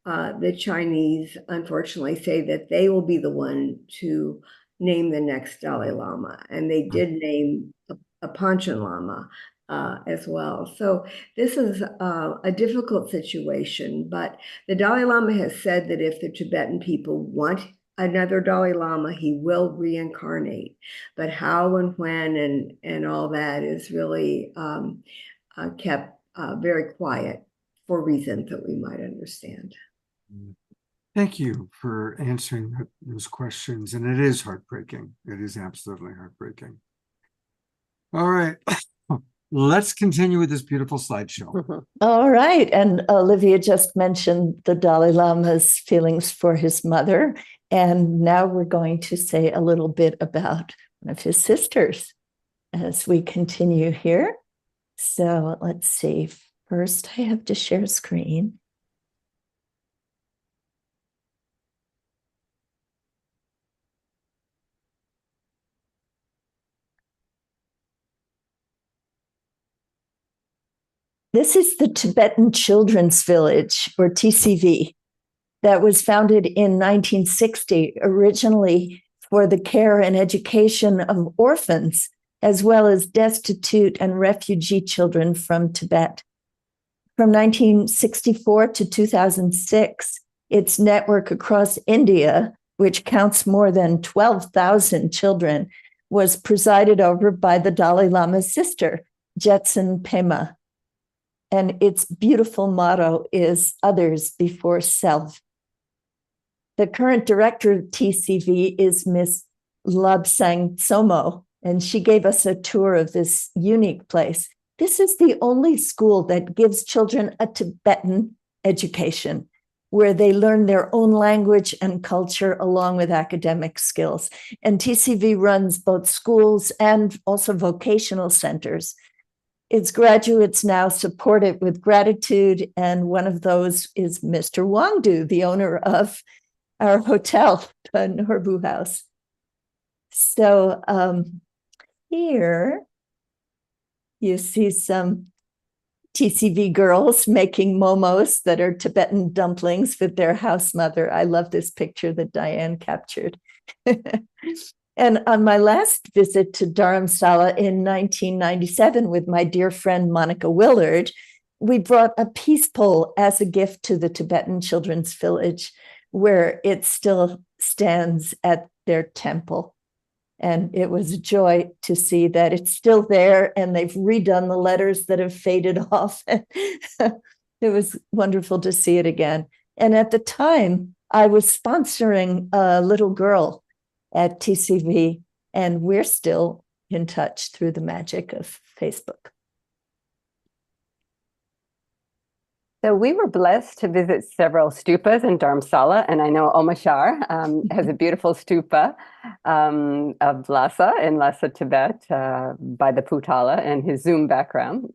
the Chinese, unfortunately, say that they will be the one to name the next Dalai Lama. And they did name a Panchen Lama as well. So this is a difficult situation, but the Dalai Lama has said that if the Tibetan people want another Dalai Lama, he will reincarnate. But how and when and all that is really kept very quiet for reasons that we might understand. Thank you for answering those questions. And it is heartbreaking. It is absolutely heartbreaking. All right. Let's continue with this beautiful slideshow. All right. And Olivia just mentioned the Dalai Lama's feelings for his mother. And now we're going to say a little bit about one of his sisters as we continue here. So let's see. First, I have to share screen. This is the Tibetan Children's Village, or TCV, that was founded in 1960, originally for the care and education of orphans, as well as destitute and refugee children from Tibet. From 1964 to 2006, its network across India, which counts more than 12,000 children, was presided over by the Dalai Lama's sister, Jetsun Pema. And its beautiful motto is others before self. The current director of TCV is Miss Labsang Somo, and she gave us a tour of this unique place. This is the only school that gives children a Tibetan education, where they learn their own language and culture along with academic skills. And TCV runs both schools and also vocational centers. Its graduates now support it with gratitude, and one of those is Mr. Wangdu, the owner of our hotel, the Norbu House. So here you see some TCV girls making momos that are Tibetan dumplings with their house mother. I love this picture that Diane captured. And on my last visit to Dharamsala in 1997 with my dear friend Monica Willard, we brought a peace pole as a gift to the Tibetan Children's Village, where it still stands at their temple. And it was a joy to see that it's still there and they've redone the letters that have faded off. It was wonderful to see it again. And at the time, I was sponsoring a little girl at TCV, and we're still in touch through the magic of Facebook. So we were blessed to visit several stupas in Dharamsala, and I know Omashar has a beautiful stupa of Lhasa in Lhasa, Tibet, by the Putala and his Zoom background.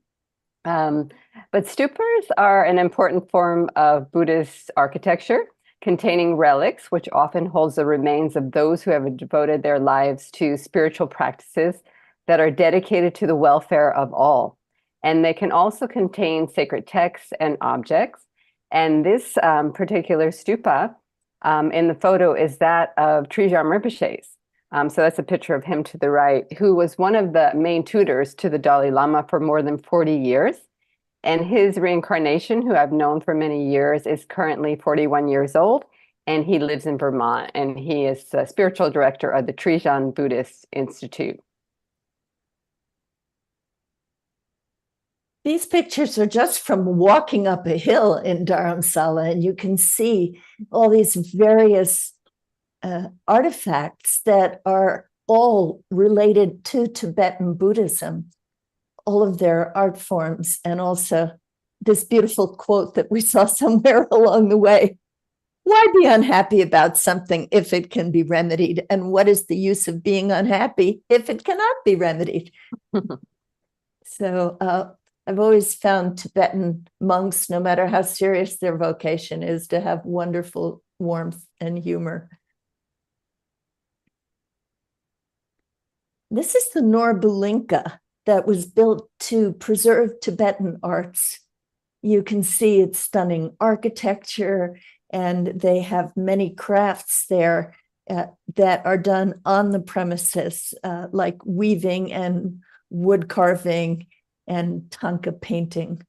But stupas are an important form of Buddhist architecture, containing relics, which often holds the remains of those who have devoted their lives to spiritual practices that are dedicated to the welfare of all. And they can also contain sacred texts and objects. And this particular stupa in the photo is that of Trijang Rinpoche's. So that's a picture of him to the right, who was one of the main tutors to the Dalai Lama for more than 40 years. And his reincarnation, who I've known for many years, is currently 41 years old, and he lives in Vermont, and he is the spiritual director of the Trijan Buddhist Institute. These pictures are just from walking up a hill in Dharamsala, and you can see all these various artifacts that are all related to Tibetan Buddhism, all of their art forms, and also this beautiful quote that we saw somewhere along the way. Why be unhappy about something if it can be remedied? And what is the use of being unhappy if it cannot be remedied? So I've always found Tibetan monks, no matter how serious their vocation is, to have wonderful warmth and humor. This is the Norbulinka that was built to preserve Tibetan arts. You can see its stunning architecture, and they have many crafts there that are done on the premises, like weaving and wood carving and tanka painting.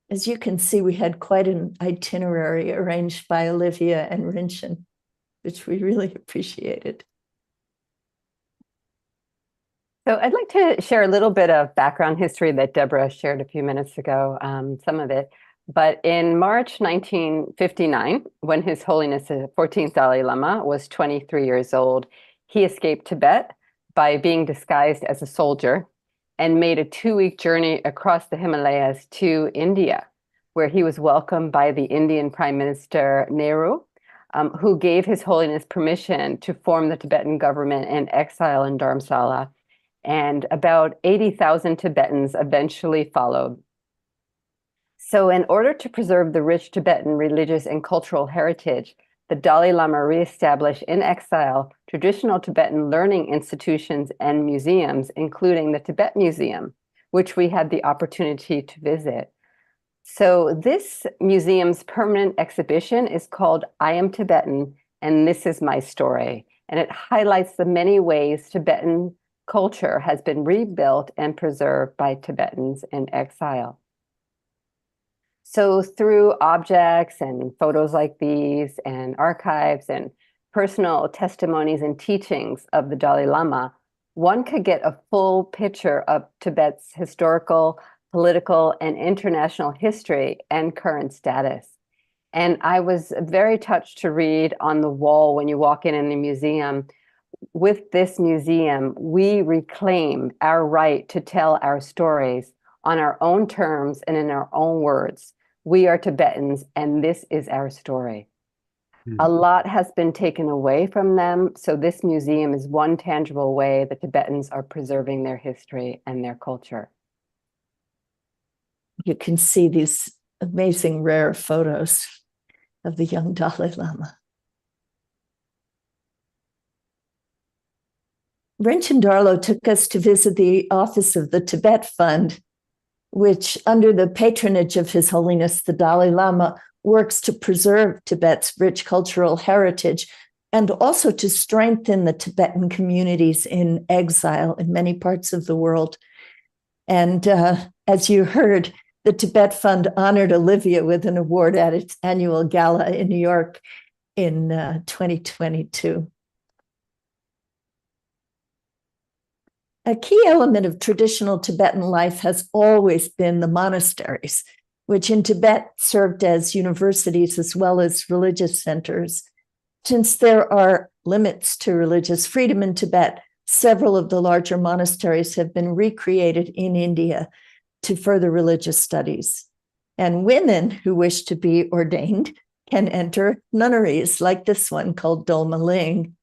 As you can see, we had quite an itinerary arranged by Olivia and Rinchen, which we really appreciated. So I'd like to share a little bit of background history that Deborah shared a few minutes ago, some of it. But in March 1959, when His Holiness the 14th Dalai Lama was 23 years old, he escaped Tibet by being disguised as a soldier and made a 2-week journey across the Himalayas to India, where he was welcomed by the Indian Prime Minister Nehru, who gave His Holiness permission to form the Tibetan government in exile in Dharamsala. And about 80,000 Tibetans eventually followed. So in order to preserve the rich Tibetan religious and cultural heritage, the Dalai Lama reestablished in exile traditional Tibetan learning institutions and museums, including the Tibet Museum, which we had the opportunity to visit. So this museum's permanent exhibition is called I Am Tibetan, and This Is My Story. And it highlights the many ways Tibetan culture has been rebuilt and preserved by Tibetans in exile. So through objects and photos like these and archives and personal testimonies and teachings of the Dalai Lama, one could get a full picture of Tibet's historical, political, and international history and current status. And I was very touched to read on the wall when you walk in the museum, with this museum, we reclaim our right to tell our stories on our own terms and in our own words. We are Tibetans, and this is our story. A lot has been taken away from them, so this museum is one tangible way the Tibetans are preserving their history and their culture. You can see these amazing rare photos of the young Dalai Lama. Rinchen Darlo took us to visit the office of the Tibet Fund, which, under the patronage of His Holiness the Dalai Lama, works to preserve Tibet's rich cultural heritage and also to strengthen the Tibetan communities in exile in many parts of the world. And as you heard, the Tibet Fund honored Olivia with an award at its annual gala in New York in 2022. A key element of traditional Tibetan life has always been the monasteries, which in Tibet served as universities as well as religious centers. Since there are limits to religious freedom in Tibet, several of the larger monasteries have been recreated in India to further religious studies. And women who wish to be ordained can enter nunneries like this one called Dolma Ling.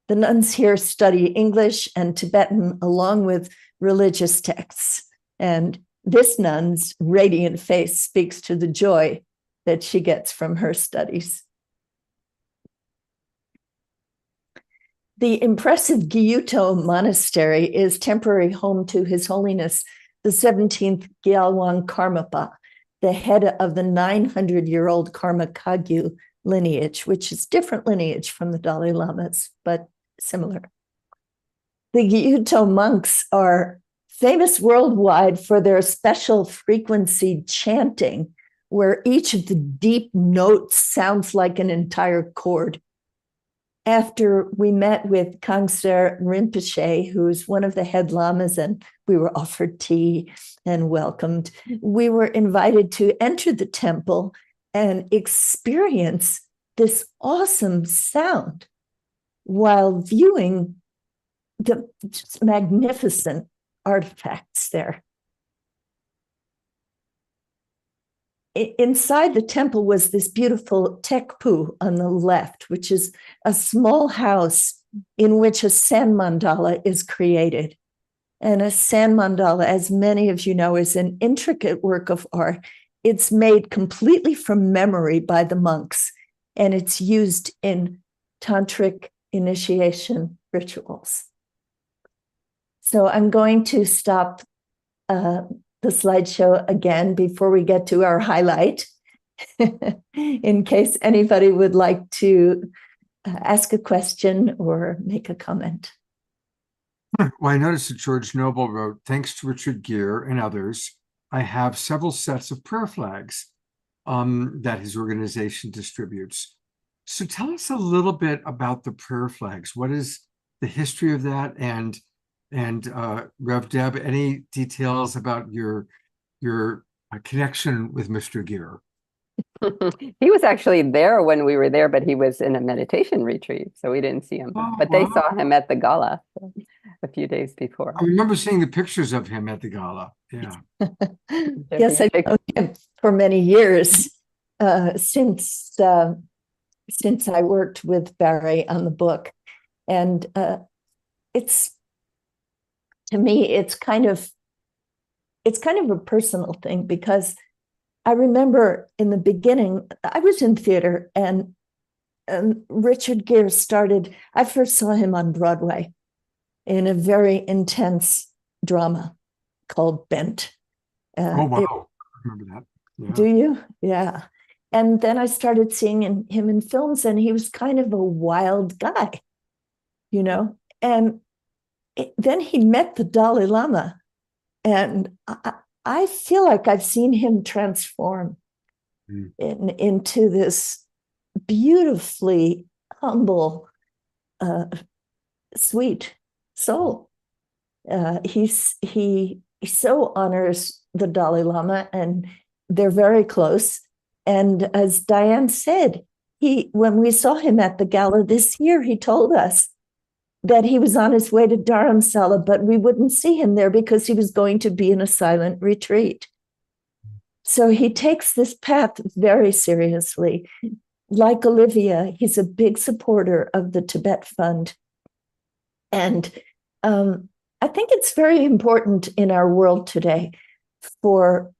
The nuns here study English and Tibetan along with religious texts. And this nun's radiant face speaks to the joy that she gets from her studies. The impressive Gyuto Monastery is temporary home to His Holiness the 17th Gyalwang Karmapa, the head of the 900-year-old Karma Kagyu lineage, which is different lineage from the Dalai Lamas, but similar. The Gyuto monks are famous worldwide for their special frequency chanting, where each of the deep notes sounds like an entire chord. After we met with Kangser Rinpoche, who's one of the head lamas, and we were offered tea and welcomed, we were invited to enter the temple and experience this awesome sound while viewing the just magnificent artifacts there. Inside the temple was this beautiful tekpu on the left, which is a small house in which a sand mandala is created. And a sand mandala, as many of you know, is an intricate work of art. It's made completely from memory by the monks, and it's used in tantric initiation rituals. So I'm going to stop the slideshow again before we get to our highlight, in case anybody would like to ask a question or make a comment. Well, I noticed that George Noble wrote, thanks to Richard Gere and others, I have several sets of prayer flags that his organization distributes. So tell us a little bit about the prayer flags. What is the history of that? And Rev Deb, any details about your connection with Mr. Gere? He was actually there when we were there, but he was in a meditation retreat, so we didn't see him. But they saw him at the gala a few days before. I remember seeing the pictures of him at the gala. Yeah. Yes, I've known him for many years, since I worked with Barry on the book. And to me, it's kind of a personal thing, because I remember in the beginning, I was in theater, and Richard Gere I first saw him on Broadway in a very intense drama called Bent. Oh, wow. I remember that. Yeah. Do you? Yeah. And then I started seeing him in films, and he was kind of a wild guy, you know? And then he met the Dalai Lama, and I feel like I've seen him transform into this beautifully humble, sweet soul. He so honors the Dalai Lama, and they're very close. And as Diane said, when we saw him at the gala this year, he told us that he was on his way to Dharamsala, but we wouldn't see him there because he was going to be in a silent retreat. So he takes this path very seriously. Like Olivia, he's a big supporter of the Tibet Fund. And I think it's very important in our world today for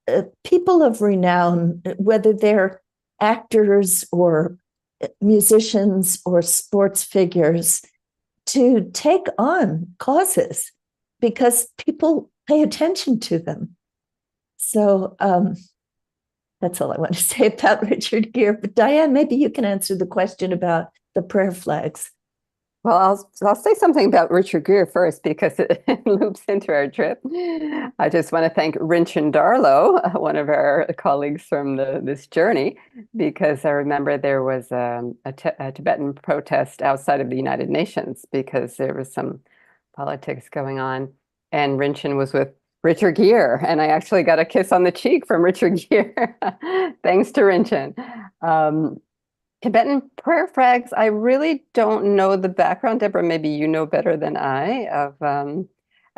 people of renown, whether they're actors or musicians or sports figures, to take on causes because people pay attention to them. So that's all I want to say about Richard Gere. But Diane, maybe you can answer the question about the prayer flags. Well, I'll say something about Richard Gere first, because it loops into our trip. I just want to thank Rinchen Darlow, one of our colleagues from this journey, because I remember there was a Tibetan protest outside of the United Nations because there was some politics going on, and Rinchen was with Richard Gere, and I actually got a kiss on the cheek from Richard Gere, thanks to Rinchen. Tibetan prayer flags, I really don't know the background. Deborah, maybe you know better than I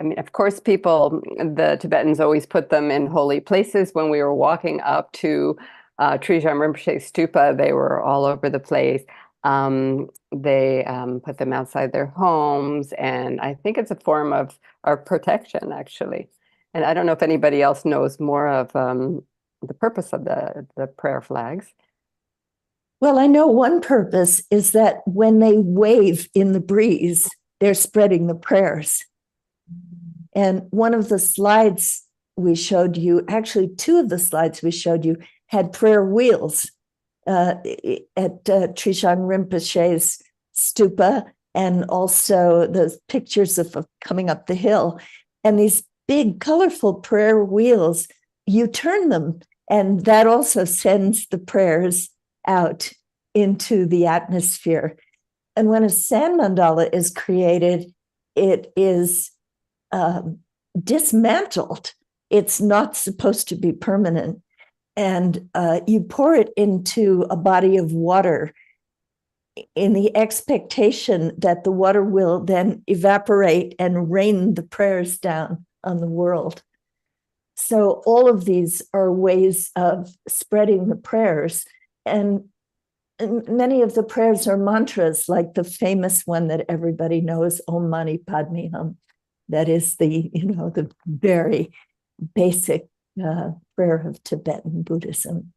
mean, of course, the Tibetans always put them in holy places. When we were walking up to Trijang Rinpoche Stupa, they were all over the place. They put them outside their homes, and I think it's a form of our protection, actually. And I don't know if anybody else knows more of the purpose of the prayer flags. Well, I know one purpose is that when they wave in the breeze, they're spreading the prayers. And one of the slides we showed you, actually two of the slides we showed you, had prayer wheels at Trishan Rinpoche's stupa, and also the pictures of coming up the hill. And these big, colorful prayer wheels, you turn them, and that also sends the prayers out into the atmosphere. And when a sand mandala is created, it is dismantled. It's not supposed to be permanent. And you pour it into a body of water in the expectation that the water will then evaporate and rain the prayers down on the world. So all of these are ways of spreading the prayers. And many of the prayers are mantras, like the famous one that everybody knows, Om Mani Padme Hum. That is the, the very basic prayer of Tibetan Buddhism.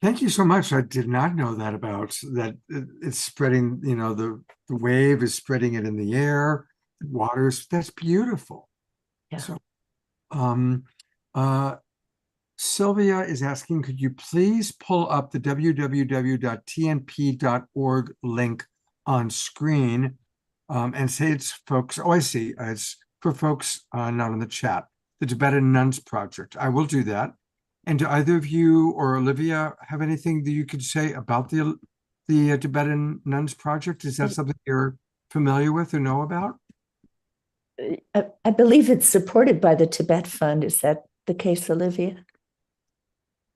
Thank you so much. I did not know that about that. It's spreading, the wave is spreading it in the air. Waters, that's beautiful. Yeah. So, Sylvia is asking, could you please pull up the www.tnp.org link on screen and say it's folks, oh, I see, it's for folks not in the chat, the Tibetan Nuns Project. I will do that. And do either of you or Olivia have anything that you could say about the Tibetan Nuns Project? Is that something you're familiar with or know about? I believe it's supported by the Tibet Fund. Is that the case, Olivia?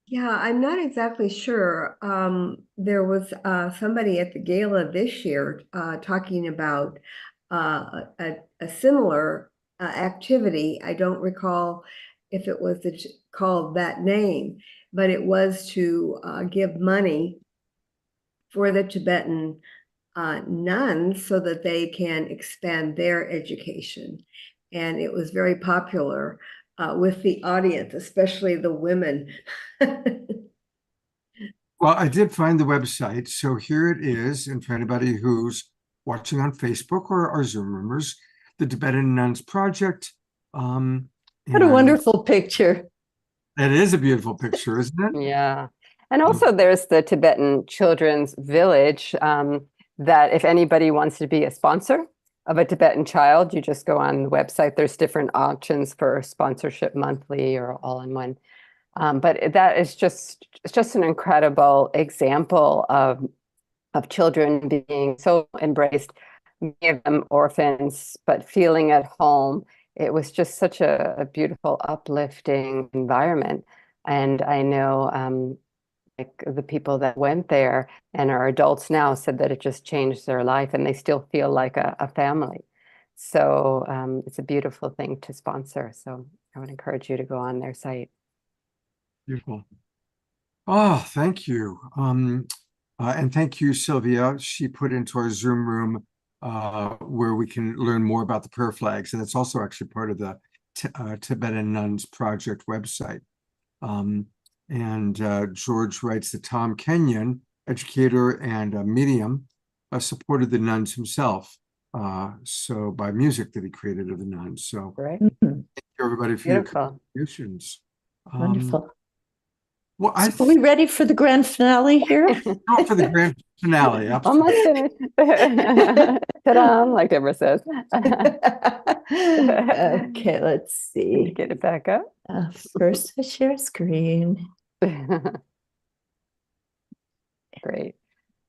Yeah, I'm not exactly sure. There was somebody at the gala this year talking about a similar activity. I don't recall if it was called that name, but it was to give money for the Tibetan nuns so that they can expand their education. And it was very popular with the audience, especially the women. Well, I did find the website. So here it is. And for anybody who's watching on Facebook or our Zoom roomers, the Tibetan Nuns Project. What a wonderful picture. That is a beautiful picture, isn't it? Yeah. And also there's the Tibetan Children's Village that if anybody wants to be a sponsor of a Tibetan child, you just go on the website. There's different options for sponsorship monthly or all in one. But that is just an incredible example of children being so embraced, many of them orphans, but feeling at home. It was just such a beautiful, uplifting environment. And I know like the people that went there and are adults now said that it just changed their life and they still feel like a family. So it's a beautiful thing to sponsor. So I would encourage you to go on their site. Beautiful. Oh, thank you. And thank you, Sylvia. She put into our Zoom room where we can learn more about the prayer flags. And it's also actually part of the Tibetan Nuns Project website. George writes that Tom Kenyon, educator and medium, supported the nuns himself. So by music that he created of the nuns. So Right. Thank you everybody for Beautiful. your contributions. Wonderful. Well, So are we ready for the grand finale here? go for the grand finale. Almost finished. Ta-da, like Deborah says. Okay, let's see. Get it back up. First, I share screen. Great.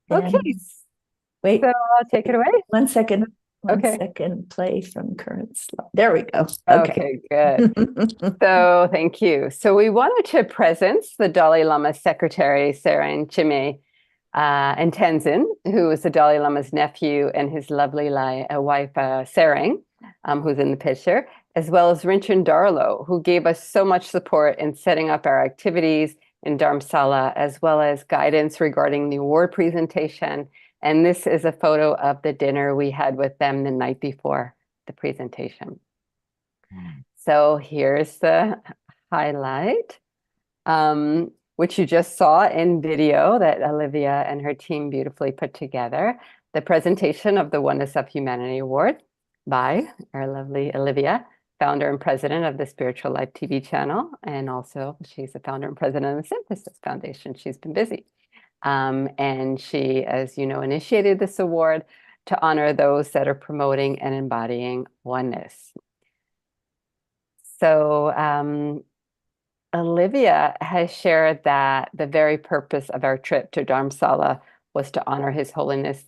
And Okay. wait, So I'll take it away. 1 second. Okay. 1 second. Play from current slide. There we go. Okay, good. So thank you. So we wanted to present the Dalai Lama's secretary, Seren Chime and Tenzin, who is the Dalai Lama's nephew, and his lovely wife, Sereng, who's in the picture, as well as Rinchen Darlo, who gave us so much support in setting up our activities in Dharamsala, as well as guidance regarding the award presentation. And this is a photo of the dinner we had with them the night before the presentation. So here's the highlight, which you just saw in video that Olivia and her team beautifully put together. The presentation of the Oneness of Humanity Award by our lovely Olivia founder and president of the Spiritual Life TV channel. And also she's the founder and president of the Synthesis Foundation. She's been busy. And she, as you know, initiated this award to honor those that are promoting and embodying oneness. So Olivia has shared that the very purpose of our trip to Dharamsala was to honor His Holiness,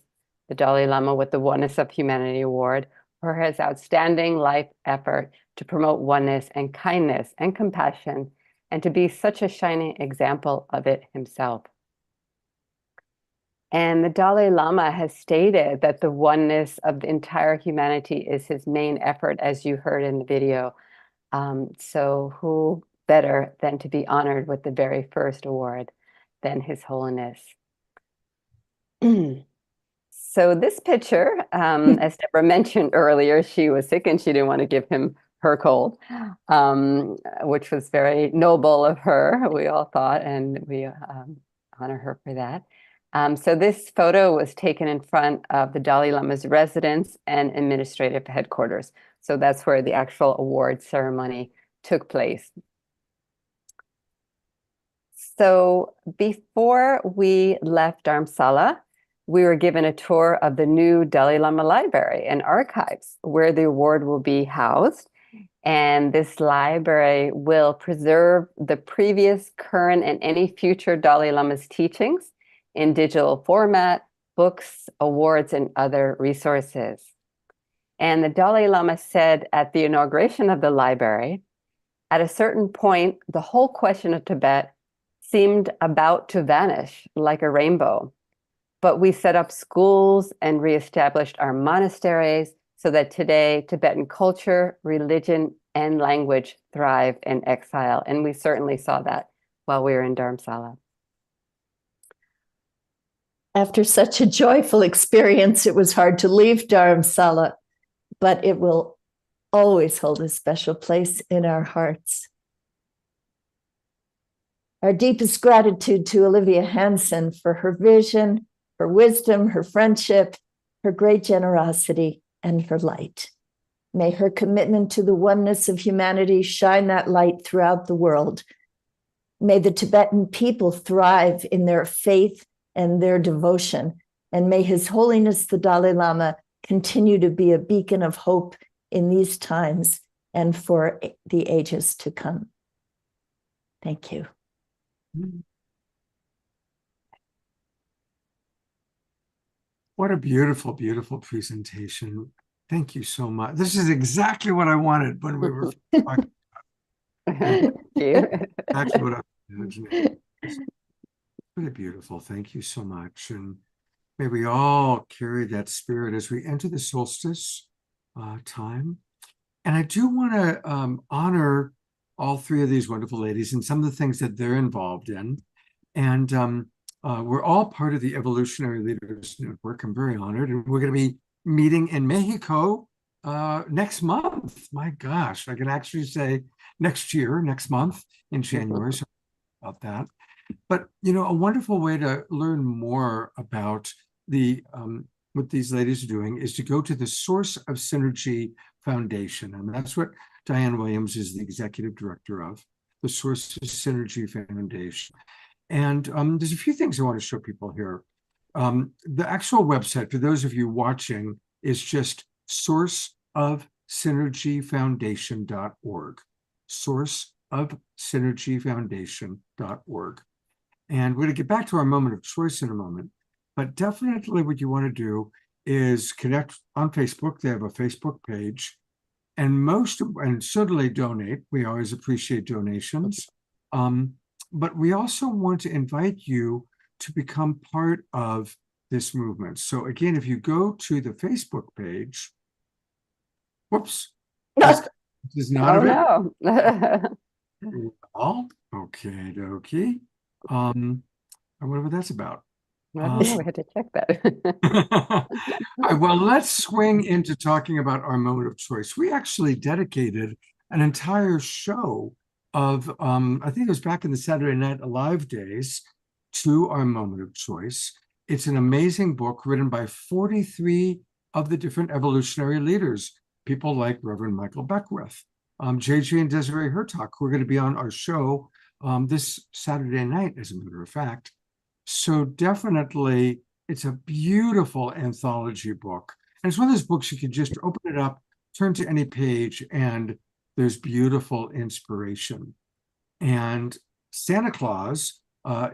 the Dalai Lama, with the Oneness of Humanity Award for his outstanding life effort to promote oneness and kindness and compassion, and to be such a shining example of it himself. And the Dalai Lama has stated that the oneness of the entire humanity is his main effort, as you heard in the video. So who better than to be honored with the very first award than His Holiness? So this picture, as Deborah mentioned earlier, she was sick and she didn't want to give him her cold, which was very noble of her, we all thought, and we honor her for that. So this photo was taken in front of the Dalai Lama's residence and administrative headquarters. So that's where the actual award ceremony took place. So before we left Dharamsala, we were given a tour of the new Dalai Lama Library and Archives, where the award will be housed. And this library will preserve the previous, current, and any future Dalai Lama's teachings in digital format, books, awards, and other resources. And the Dalai Lama said at the inauguration of the library, at a certain point, the whole question of Tibet seemed about to vanish like a rainbow. But we set up schools and reestablished our monasteries so that today Tibetan culture, religion, and language thrive in exile. And we certainly saw that while we were in Dharamsala. After such a joyful experience, it was hard to leave Dharamsala, but it will always hold a special place in our hearts. Our deepest gratitude to Olivia Hansen for her vision, her wisdom, her friendship, her great generosity, and her light. May her commitment to the oneness of humanity shine that light throughout the world. May the Tibetan people thrive in their faith and their devotion, and may His Holiness the Dalai Lama continue to be a beacon of hope in these times and for the ages to come. Thank you. What a beautiful, beautiful presentation. Thank you so much. This is exactly what I wanted when we were talking. Thank you. Exactly what I wanted. Really beautiful. Thank you so much. And may we all carry that spirit as we enter the solstice time. And I do want to honor all three of these wonderful ladies and some of the things that they're involved in. And we're all part of the Evolutionary Leaders Network. I'm very honored. And we're going to be meeting in Mexico next month. My gosh, I can actually say next month in January. So about that. But, you know, a wonderful way to learn more about the what these ladies are doing is to go to the Source of Synergy Foundation. And that's what Diane Williams is the executive director of, the Source of Synergy Foundation. And there's a few things I want to show people here. The actual website, for those of you watching, is just sourceofsynergyfoundation.org. Sourceofsynergyfoundation.org. And we're going to get back to our moment of choice in a moment. But definitely what you want to do is connect on Facebook. They have a Facebook page. And certainly donate. We always appreciate donations. But we also want to invite you to become part of this movement. So again, if you go to the Facebook page, whoops, this is not Oh, available. no. Well, okay, dokie. I wonder what that's about. I don't know, we had to check that. All right, well, let's swing into talking about our moment of choice. We actually dedicated an entire show of, I think it was back in the Saturday Night Alive days, to our moment of choice. It's an amazing book written by 43 of the different evolutionary leaders, people like Reverend Michael Beckwith, JJ and Desiree Hertak, who are going to be on our show this Saturday night, as a matter of fact. So definitely, it's a beautiful anthology book. And it's one of those books you can just open it up, turn to any page, and there's beautiful inspiration. And Santa Claus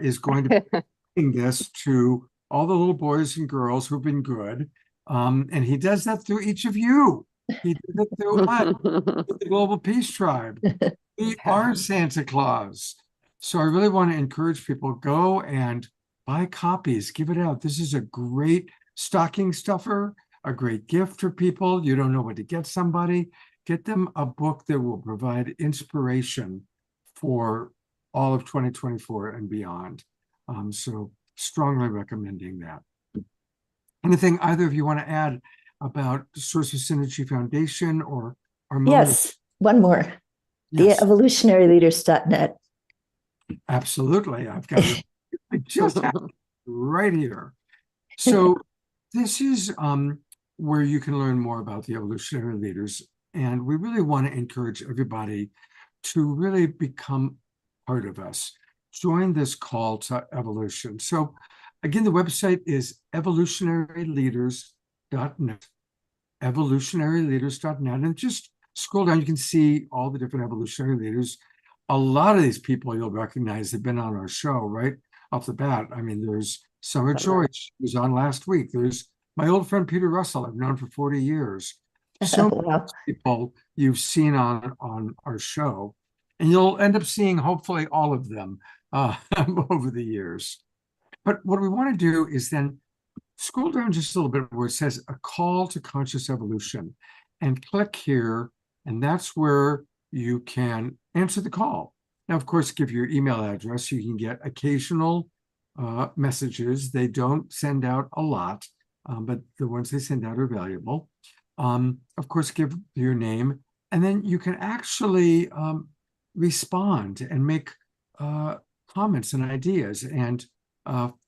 is going to be giving this to all the little boys and girls who've been good. And he does that through each of you. He did it through us, the Global Peace Tribe. We are Santa Claus. So I really want to encourage people, go and buy copies, give it out. This is a great stocking stuffer, a great gift for people. You don't know what to get somebody. Get them a book that will provide inspiration for all of 2024 and beyond. So strongly recommending that. Anything either of you want to add about Source of Synergy Foundation or our Yes, one more. Yes. The evolutionaryleaders.net. Absolutely. I've got it. I just have it right here. So this is where you can learn more about the evolutionary leaders. And we really want to encourage everybody to really become part of us. Join this call to evolution. So again, the website is evolutionaryleaders.net. Evolutionaryleaders.net. And just scroll down, you can see all the different evolutionary leaders. A lot of these people you'll recognize have been on our show right off the bat. I mean, there's Summer Joyce, who was on last week. There's my old friend Peter Russell, I've known for 40 years. So many people you've seen on our show, and you'll end up seeing hopefully all of them over the years. But what we want to do is then scroll down just a little bit where it says a call to conscious evolution, and click here, and that's where you can answer the call. Now, of course, give your email address. You can get occasional messages. They don't send out a lot, but the ones they send out are valuable. Of course, give your name, and then you can actually respond and make comments and ideas. And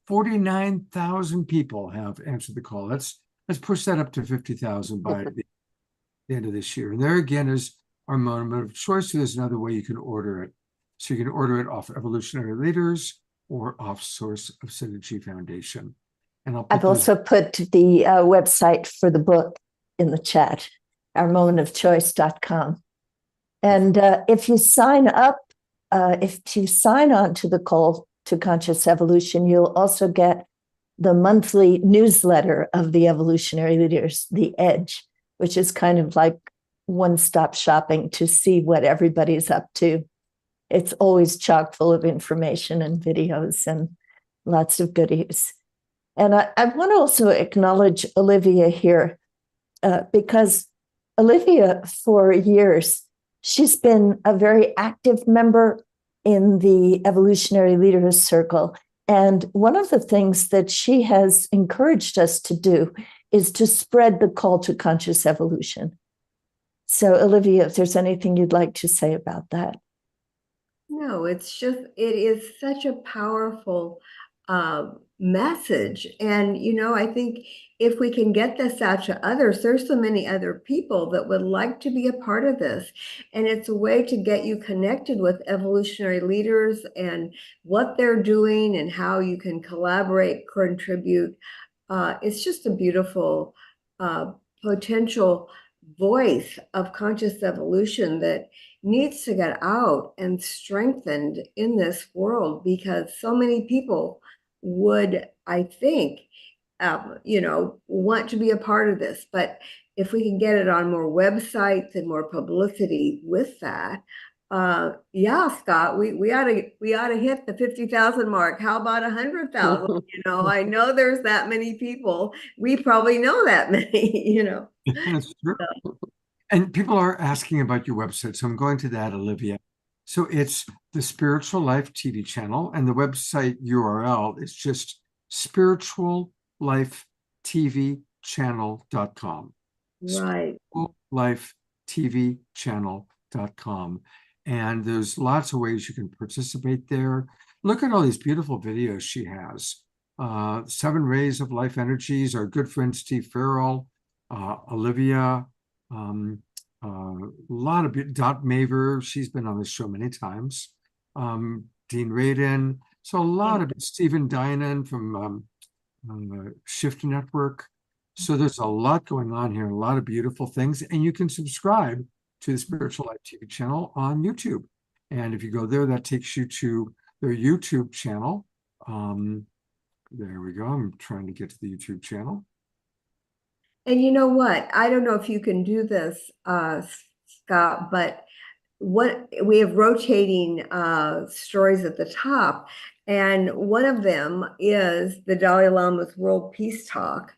49,000 people have answered the call. Let's push that up to 50,000 by the end of this year. And there again is our moment of choice. So there's another way you can order it. So you can order it off Evolutionary Leaders or off Source of Synergy Foundation. And I've also put the website for the book in the chat, ourmomentofchoice.com. And if you sign up, if you sign on to the call to conscious evolution, you'll also get the monthly newsletter of the evolutionary leaders, The Edge, which is kind of like one-stop shopping to see what everybody's up to. It's always chock full of information and videos and lots of goodies. And I want to also acknowledge Olivia here, because Olivia, for years, she's been a very active member in the Evolutionary Leaders Circle. And one of the things that she has encouraged us to do is to spread the call to conscious evolution. So, Olivia, if there's anything you'd like to say about that. No, it's just, it is such a powerful message. And, you know, I think if we can get this out to others, there's so many other people that would like to be a part of this. And it's a way to get you connected with evolutionary leaders and what they're doing and how you can collaborate, contribute. It's just a beautiful potential voice of conscious evolution that needs to get out and strengthened in this world, because so many people would, I think, you know, want to be a part of this. But if we can get it on more websites and more publicity with that, yeah, Scott, we ought to hit the 50,000 mark. How about 100,000? You know, I know there's that many people. We probably know that many, you know. That's true. And people are asking about your website, so I'm going to that, Olivia. So it's the Spiritual Life TV channel, and the website URL is just spirituallifetvchannel.com. Right. Spirituallifetvchannel.com. And there's lots of ways you can participate there. Look at all these beautiful videos she has. 7 Rays of Life Energies, our good friend Steve Farrell, Olivia, a lot of Dot Maver, she's been on the show many times. Dean Radin, so a lot of Stephen Dinan from Shift Network. So there's a lot going on here, a lot of beautiful things, and you can subscribe to the Spiritual Life TV channel on YouTube. And if you go there, that takes you to their YouTube channel. There we go. I'm trying to get to the YouTube channel. And you know what? I don't know if you can do this, Scott, but what we have rotating stories at the top, and one of them is the Dalai Lama's World Peace Talk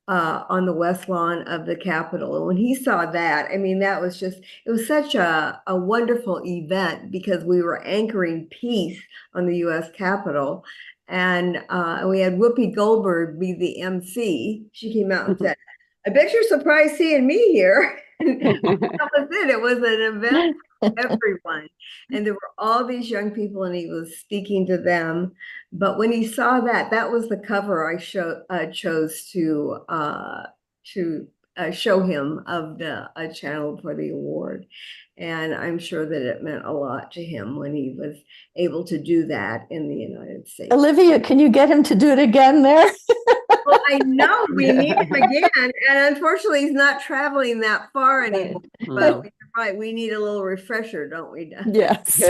on the West Lawn of the Capitol. And when he saw that, I mean, that was just, it was such a wonderful event because we were anchoring peace on the US Capitol. And we had Whoopi Goldberg be the MC. She came out and said, I bet you're surprised seeing me here. And that was it. It was an event for everyone. And there were all these young people and he was speaking to them. But when he saw that, that was the cover I chose to show him of the channel for the award. And I'm sure that it meant a lot to him when he was able to do that in the United States. Olivia, can you get him to do it again there? Well, I know we need him again, and unfortunately, he's not traveling that far anymore. But you're right, we need a little refresher, don't we? Yes.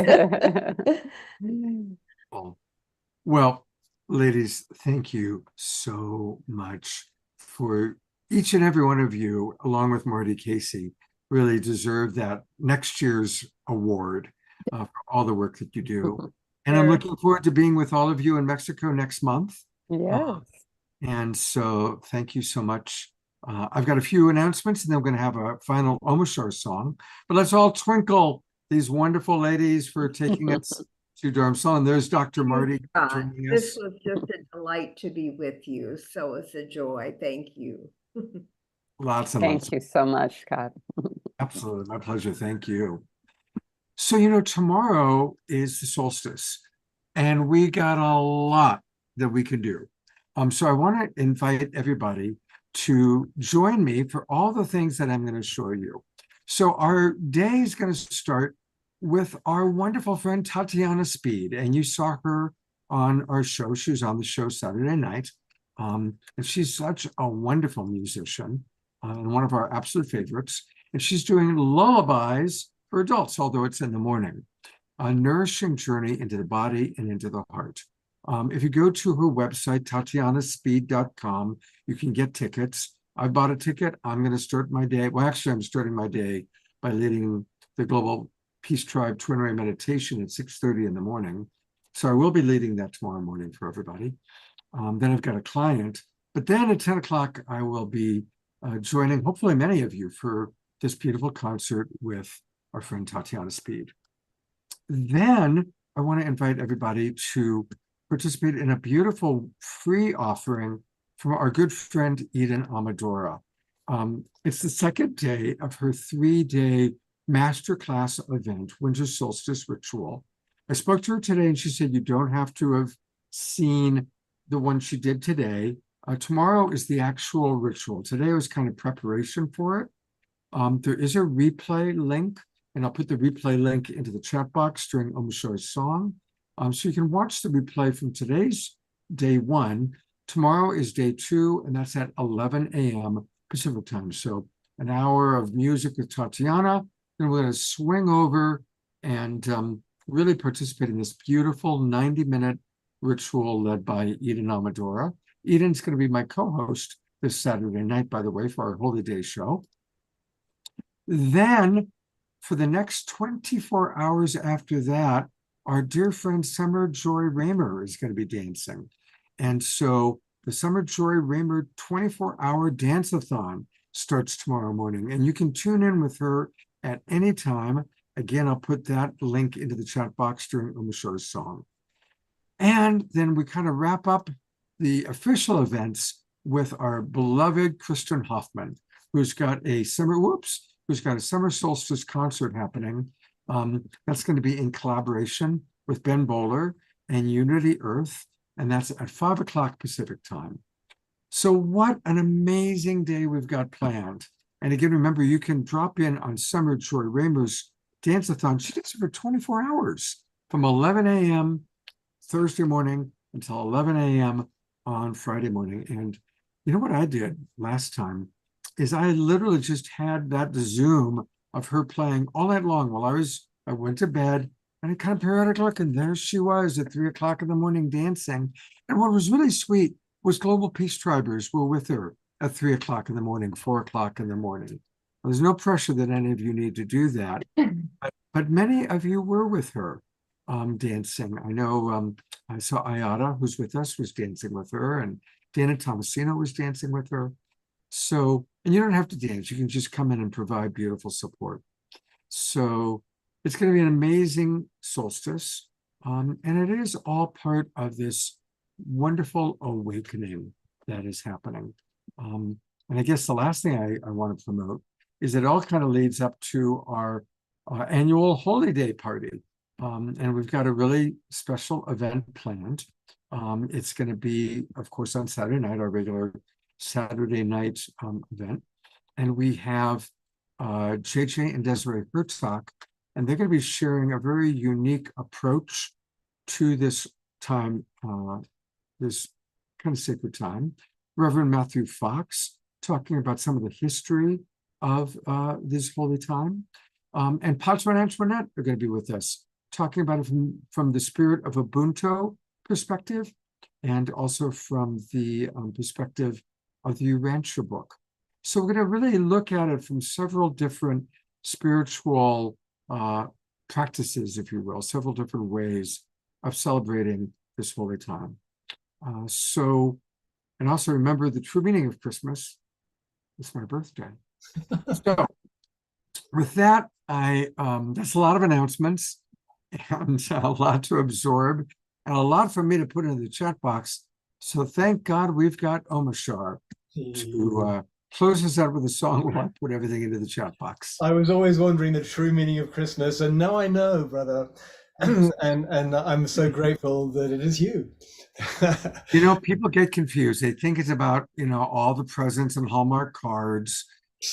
Well, ladies, thank you so much for each and every one of you, along with Marty Casey, really deserve that next year's award for all the work that you do. And I'm looking forward to being with all of you in Mexico next month. Yes. And so thank you so much. I've got a few announcements and then we're going to have a final Omashar song. But let's all twinkle these wonderful ladies for taking us to Dharamsala. And there's Dr. Marty joining us. This was just a delight to be with you. So it's a joy. Thank you. Lots and Thank lots. you so much, Scott. Absolutely. My pleasure. Thank you. So, you know, tomorrow is the solstice and we got a lot that we can do. So I want to invite everybody to join me for all the things that I'm going to show you. So our day is going to start with our wonderful friend Tatiana Speed, and you saw her on our show. She was on the show Saturday night, and she's such a wonderful musician and one of our absolute favorites. And she's doing lullabies for adults, although it's in the morning, a nourishing journey into the body and into the heart. If you go to her website, tatianaspeed.com, you can get tickets. I bought a ticket. I'm going to start my day. Well, actually, I'm starting my day by leading the Global Peace Tribe Twin-Ray meditation at 6:30 in the morning. So I will be leading that tomorrow morning for everybody. Then I've got a client. But then at 10 o'clock, I will be joining, hopefully many of you, for this beautiful concert with our friend Tatiana Speed. Then I want to invite everybody to participate in a beautiful free offering from our good friend Eden Amadora. It's the second day of her 3-day masterclass event, Winter Solstice Ritual. I spoke to her today and she said you don't have to have seen the one she did today. Tomorrow is the actual ritual. Today was kind of preparation for it. There is a replay link, and I'll put the replay link into the chat box during Omashar's song. So you can watch the replay from today's day 1. Tomorrow is day 2, and that's at 11 a.m. Pacific time. So an hour of music with Tatiana. Then we're going to swing over and really participate in this beautiful 90-minute ritual led by Eden Amadora. Eden's going to be my co-host this Saturday night, by the way, for our Holy Day show. Then for the next 24 hours after that, our dear friend Summer Joy Raymer is going to be dancing. And so the Summer Joy Raymer 24-hour dance-a-thon starts tomorrow morning. And you can tune in with her at any time. Again, I'll put that link into the chat box during Omashar's song. And then we kind of wrap up the official events with our beloved Kristen Hoffman, who's got a summer solstice concert happening. That's going to be in collaboration with Ben Bowler and Unity Earth, and that's at 5 o'clock Pacific time. So what an amazing day we've got planned. And again, remember, you can drop in on Summer Joy Ramos Dance-a-thon. She does it for 24 hours from 11 a.m. Thursday morning until 11 a.m. on Friday morning. And you know what I did last time is I literally just had that Zoom of her playing all night long while I went to bed, and I kind of periodic look, and there she was at 3 o'clock in the morning dancing. And what was really sweet was Global Peace Tribers were with her at 3 o'clock in the morning, 4 o'clock in the morning. There's no pressure that any of you need to do that, but many of you were with her dancing. I know I saw Ayada, who's with us, was dancing with her, and Dana Tomasino was dancing with her. So, and you don't have to dance, you can just come in and provide beautiful support. So it's going to be an amazing solstice. And it is all part of this wonderful awakening that is happening. And I guess the last thing I want to promote is it all kind of leads up to our annual Holy Day party. And we've got a really special event planned. It's going to be, of course, on Saturday night, our regular Saturday night event. And we have JJ and Desiree Herzog, and they're going to be sharing a very unique approach to this time, this kind of sacred time. Reverend Matthew Fox talking about some of the history of this holy time. And Padre and Antoinette are going to be with us, talking about it from the spirit of Ubuntu perspective, and also from the perspective of the Urantia book. So we're going to really look at it from several different spiritual practices, if you will, several different ways of celebrating this holy time. And also remember, the true meaning of Christmas is my birthday. So with that, that's a lot of announcements and a lot to absorb and a lot for me to put into the chat box. So thank God we've got Omashar to close us out with a song while I put everything into the chat box. I was always wondering the true meaning of Christmas, and now I know, brother. and I'm so grateful that it is you. You know, people get confused. They think it's about, all the presents and Hallmark cards.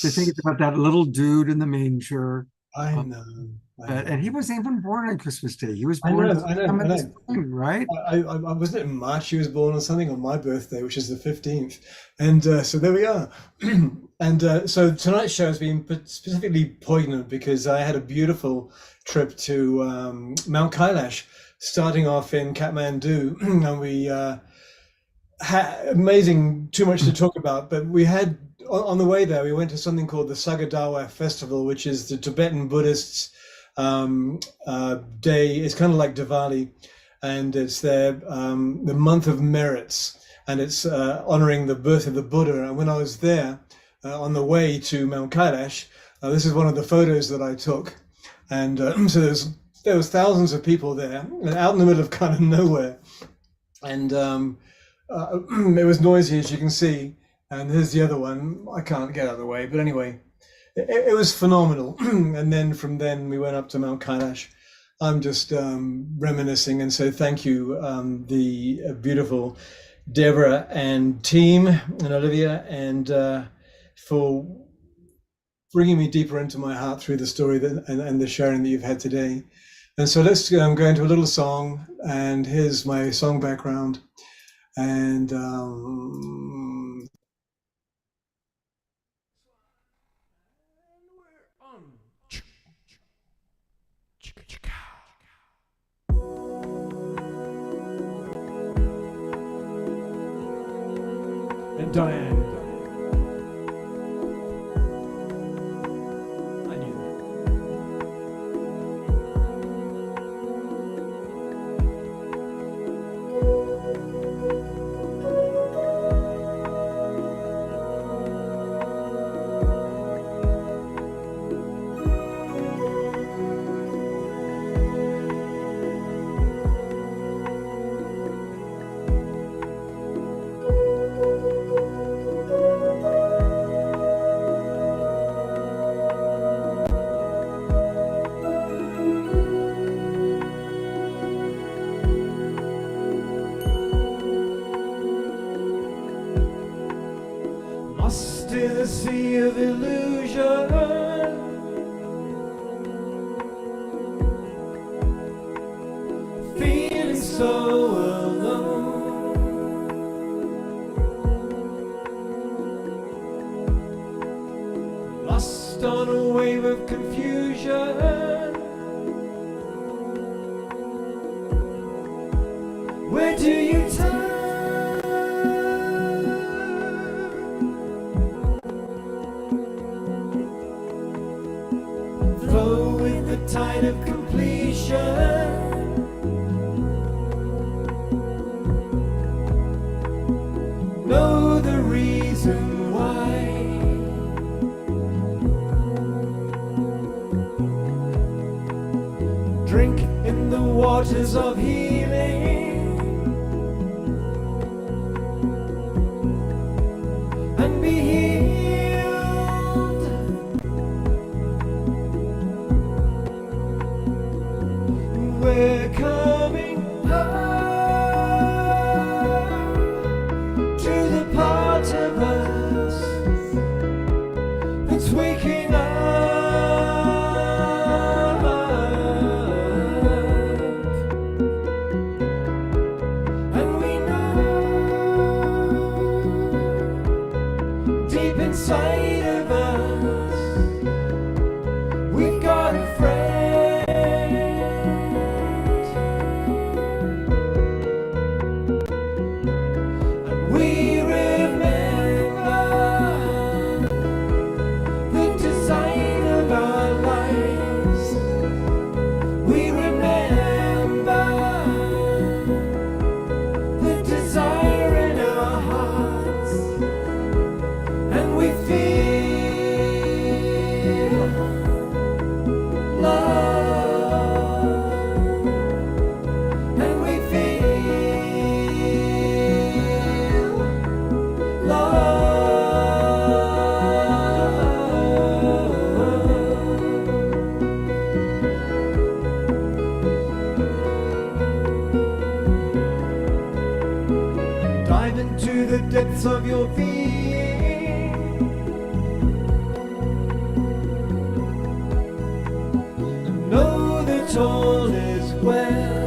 They think it's about that little dude in the manger. I know. And he wasn't even born on Christmas Day. He was I born know. spring, right? I wasn't in March. He was born on something on my birthday, which is the 15th. And so there we are. And so tonight's show has been specifically poignant because I had a beautiful trip to Mount Kailash, starting off in Kathmandu, and we had too much to talk about, but we had, on the way there, we went to something called the Sagadawa Festival, which is the Tibetan Buddhists' day. It's kind of like Diwali, and it's the month of merits, and it's honoring the birth of the Buddha. And when I was there on the way to Mount Kailash, this is one of the photos that I took, and so there was thousands of people there, out in the middle of kind of nowhere, and it was noisy, as you can see. And here's the other one. I can't get out of the way, but anyway, it was phenomenal. And then from then we went up to Mount Kailash. I'm just reminiscing, and so thank you, the beautiful Deborah and team, and Olivia, and for bringing me deeper into my heart through the story and the sharing that you've had today. And so let's go into a little song, and here's my song background. And and Diane. I knew that. Where do you turn? Flow with the tide of completion. Know the reason why. Drink in the waters of healing and be healed. We're coming home to the part of us that's waking up. And we know deep inside of us we've got a friend. And we remember the design of our lives. We remember the desire in our hearts. And we feel love. And we feel love. Dive into the depths of your being. Know that all is well.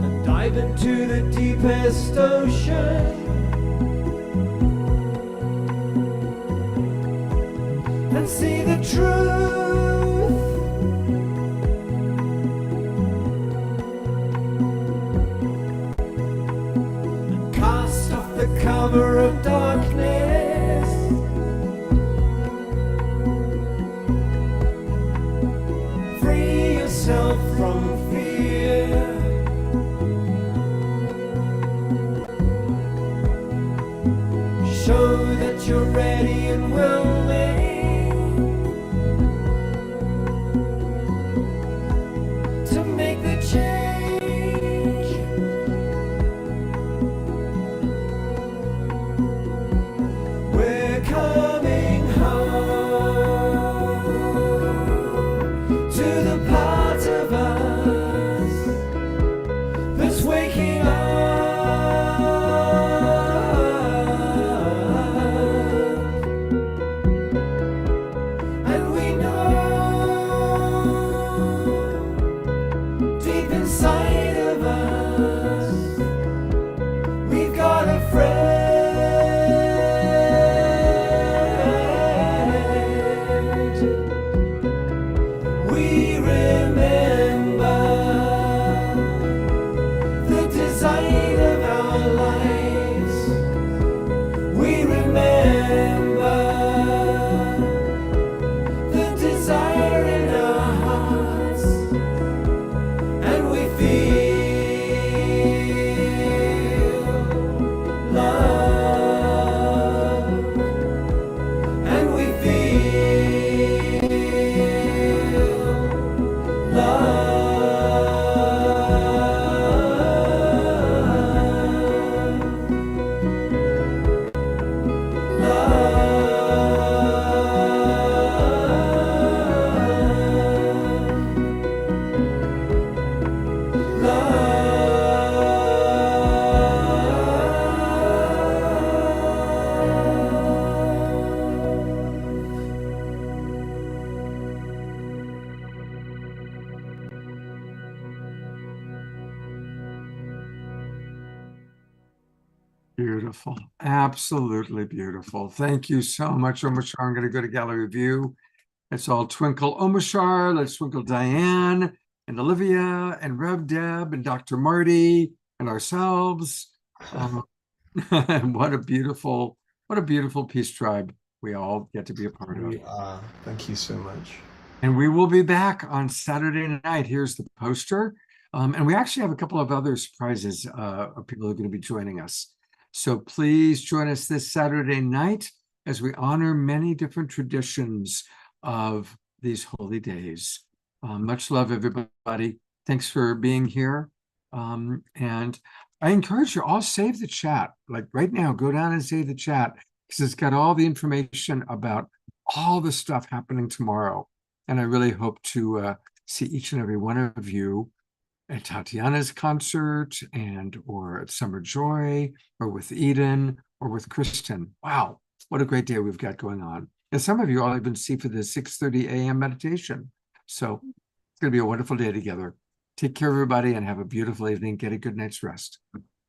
And dive into the deepest ocean. And see the truth. And cast off the cover of darkness. Free yourself from fear. Show that you're ready and willing to make the change. We're coming home to the part of us that's waking up. beautiful. Absolutely beautiful. Thank you so much, Omashar. I'm going to go to gallery view. Let's all twinkle Omashar. Let's twinkle Diane and Olivia and Rev Deb and Dr. Marty and ourselves. What a beautiful peace tribe we all get to be a part of. We are. Thank you so much. And we will be back on Saturday night. Here's the poster. And we actually have a couple of other surprises of people who are going to be joining us. So please join us this Saturday night as we honor many different traditions of these holy days. Much love, everybody. Thanks for being here. And I encourage you all, save the chat. Like right now, go down and save the chat because it's got all the information about all the stuff happening tomorrow. And I really hope to see each and every one of you at Tatiana's concert or at Summer Joy or with Eden or with Kristen. Wow, what a great day we've got going on. And some of you I'll even see for the 6:30 a.m. meditation. So it's going to be a wonderful day together. Take care, everybody, and have a beautiful evening. Get a good night's rest.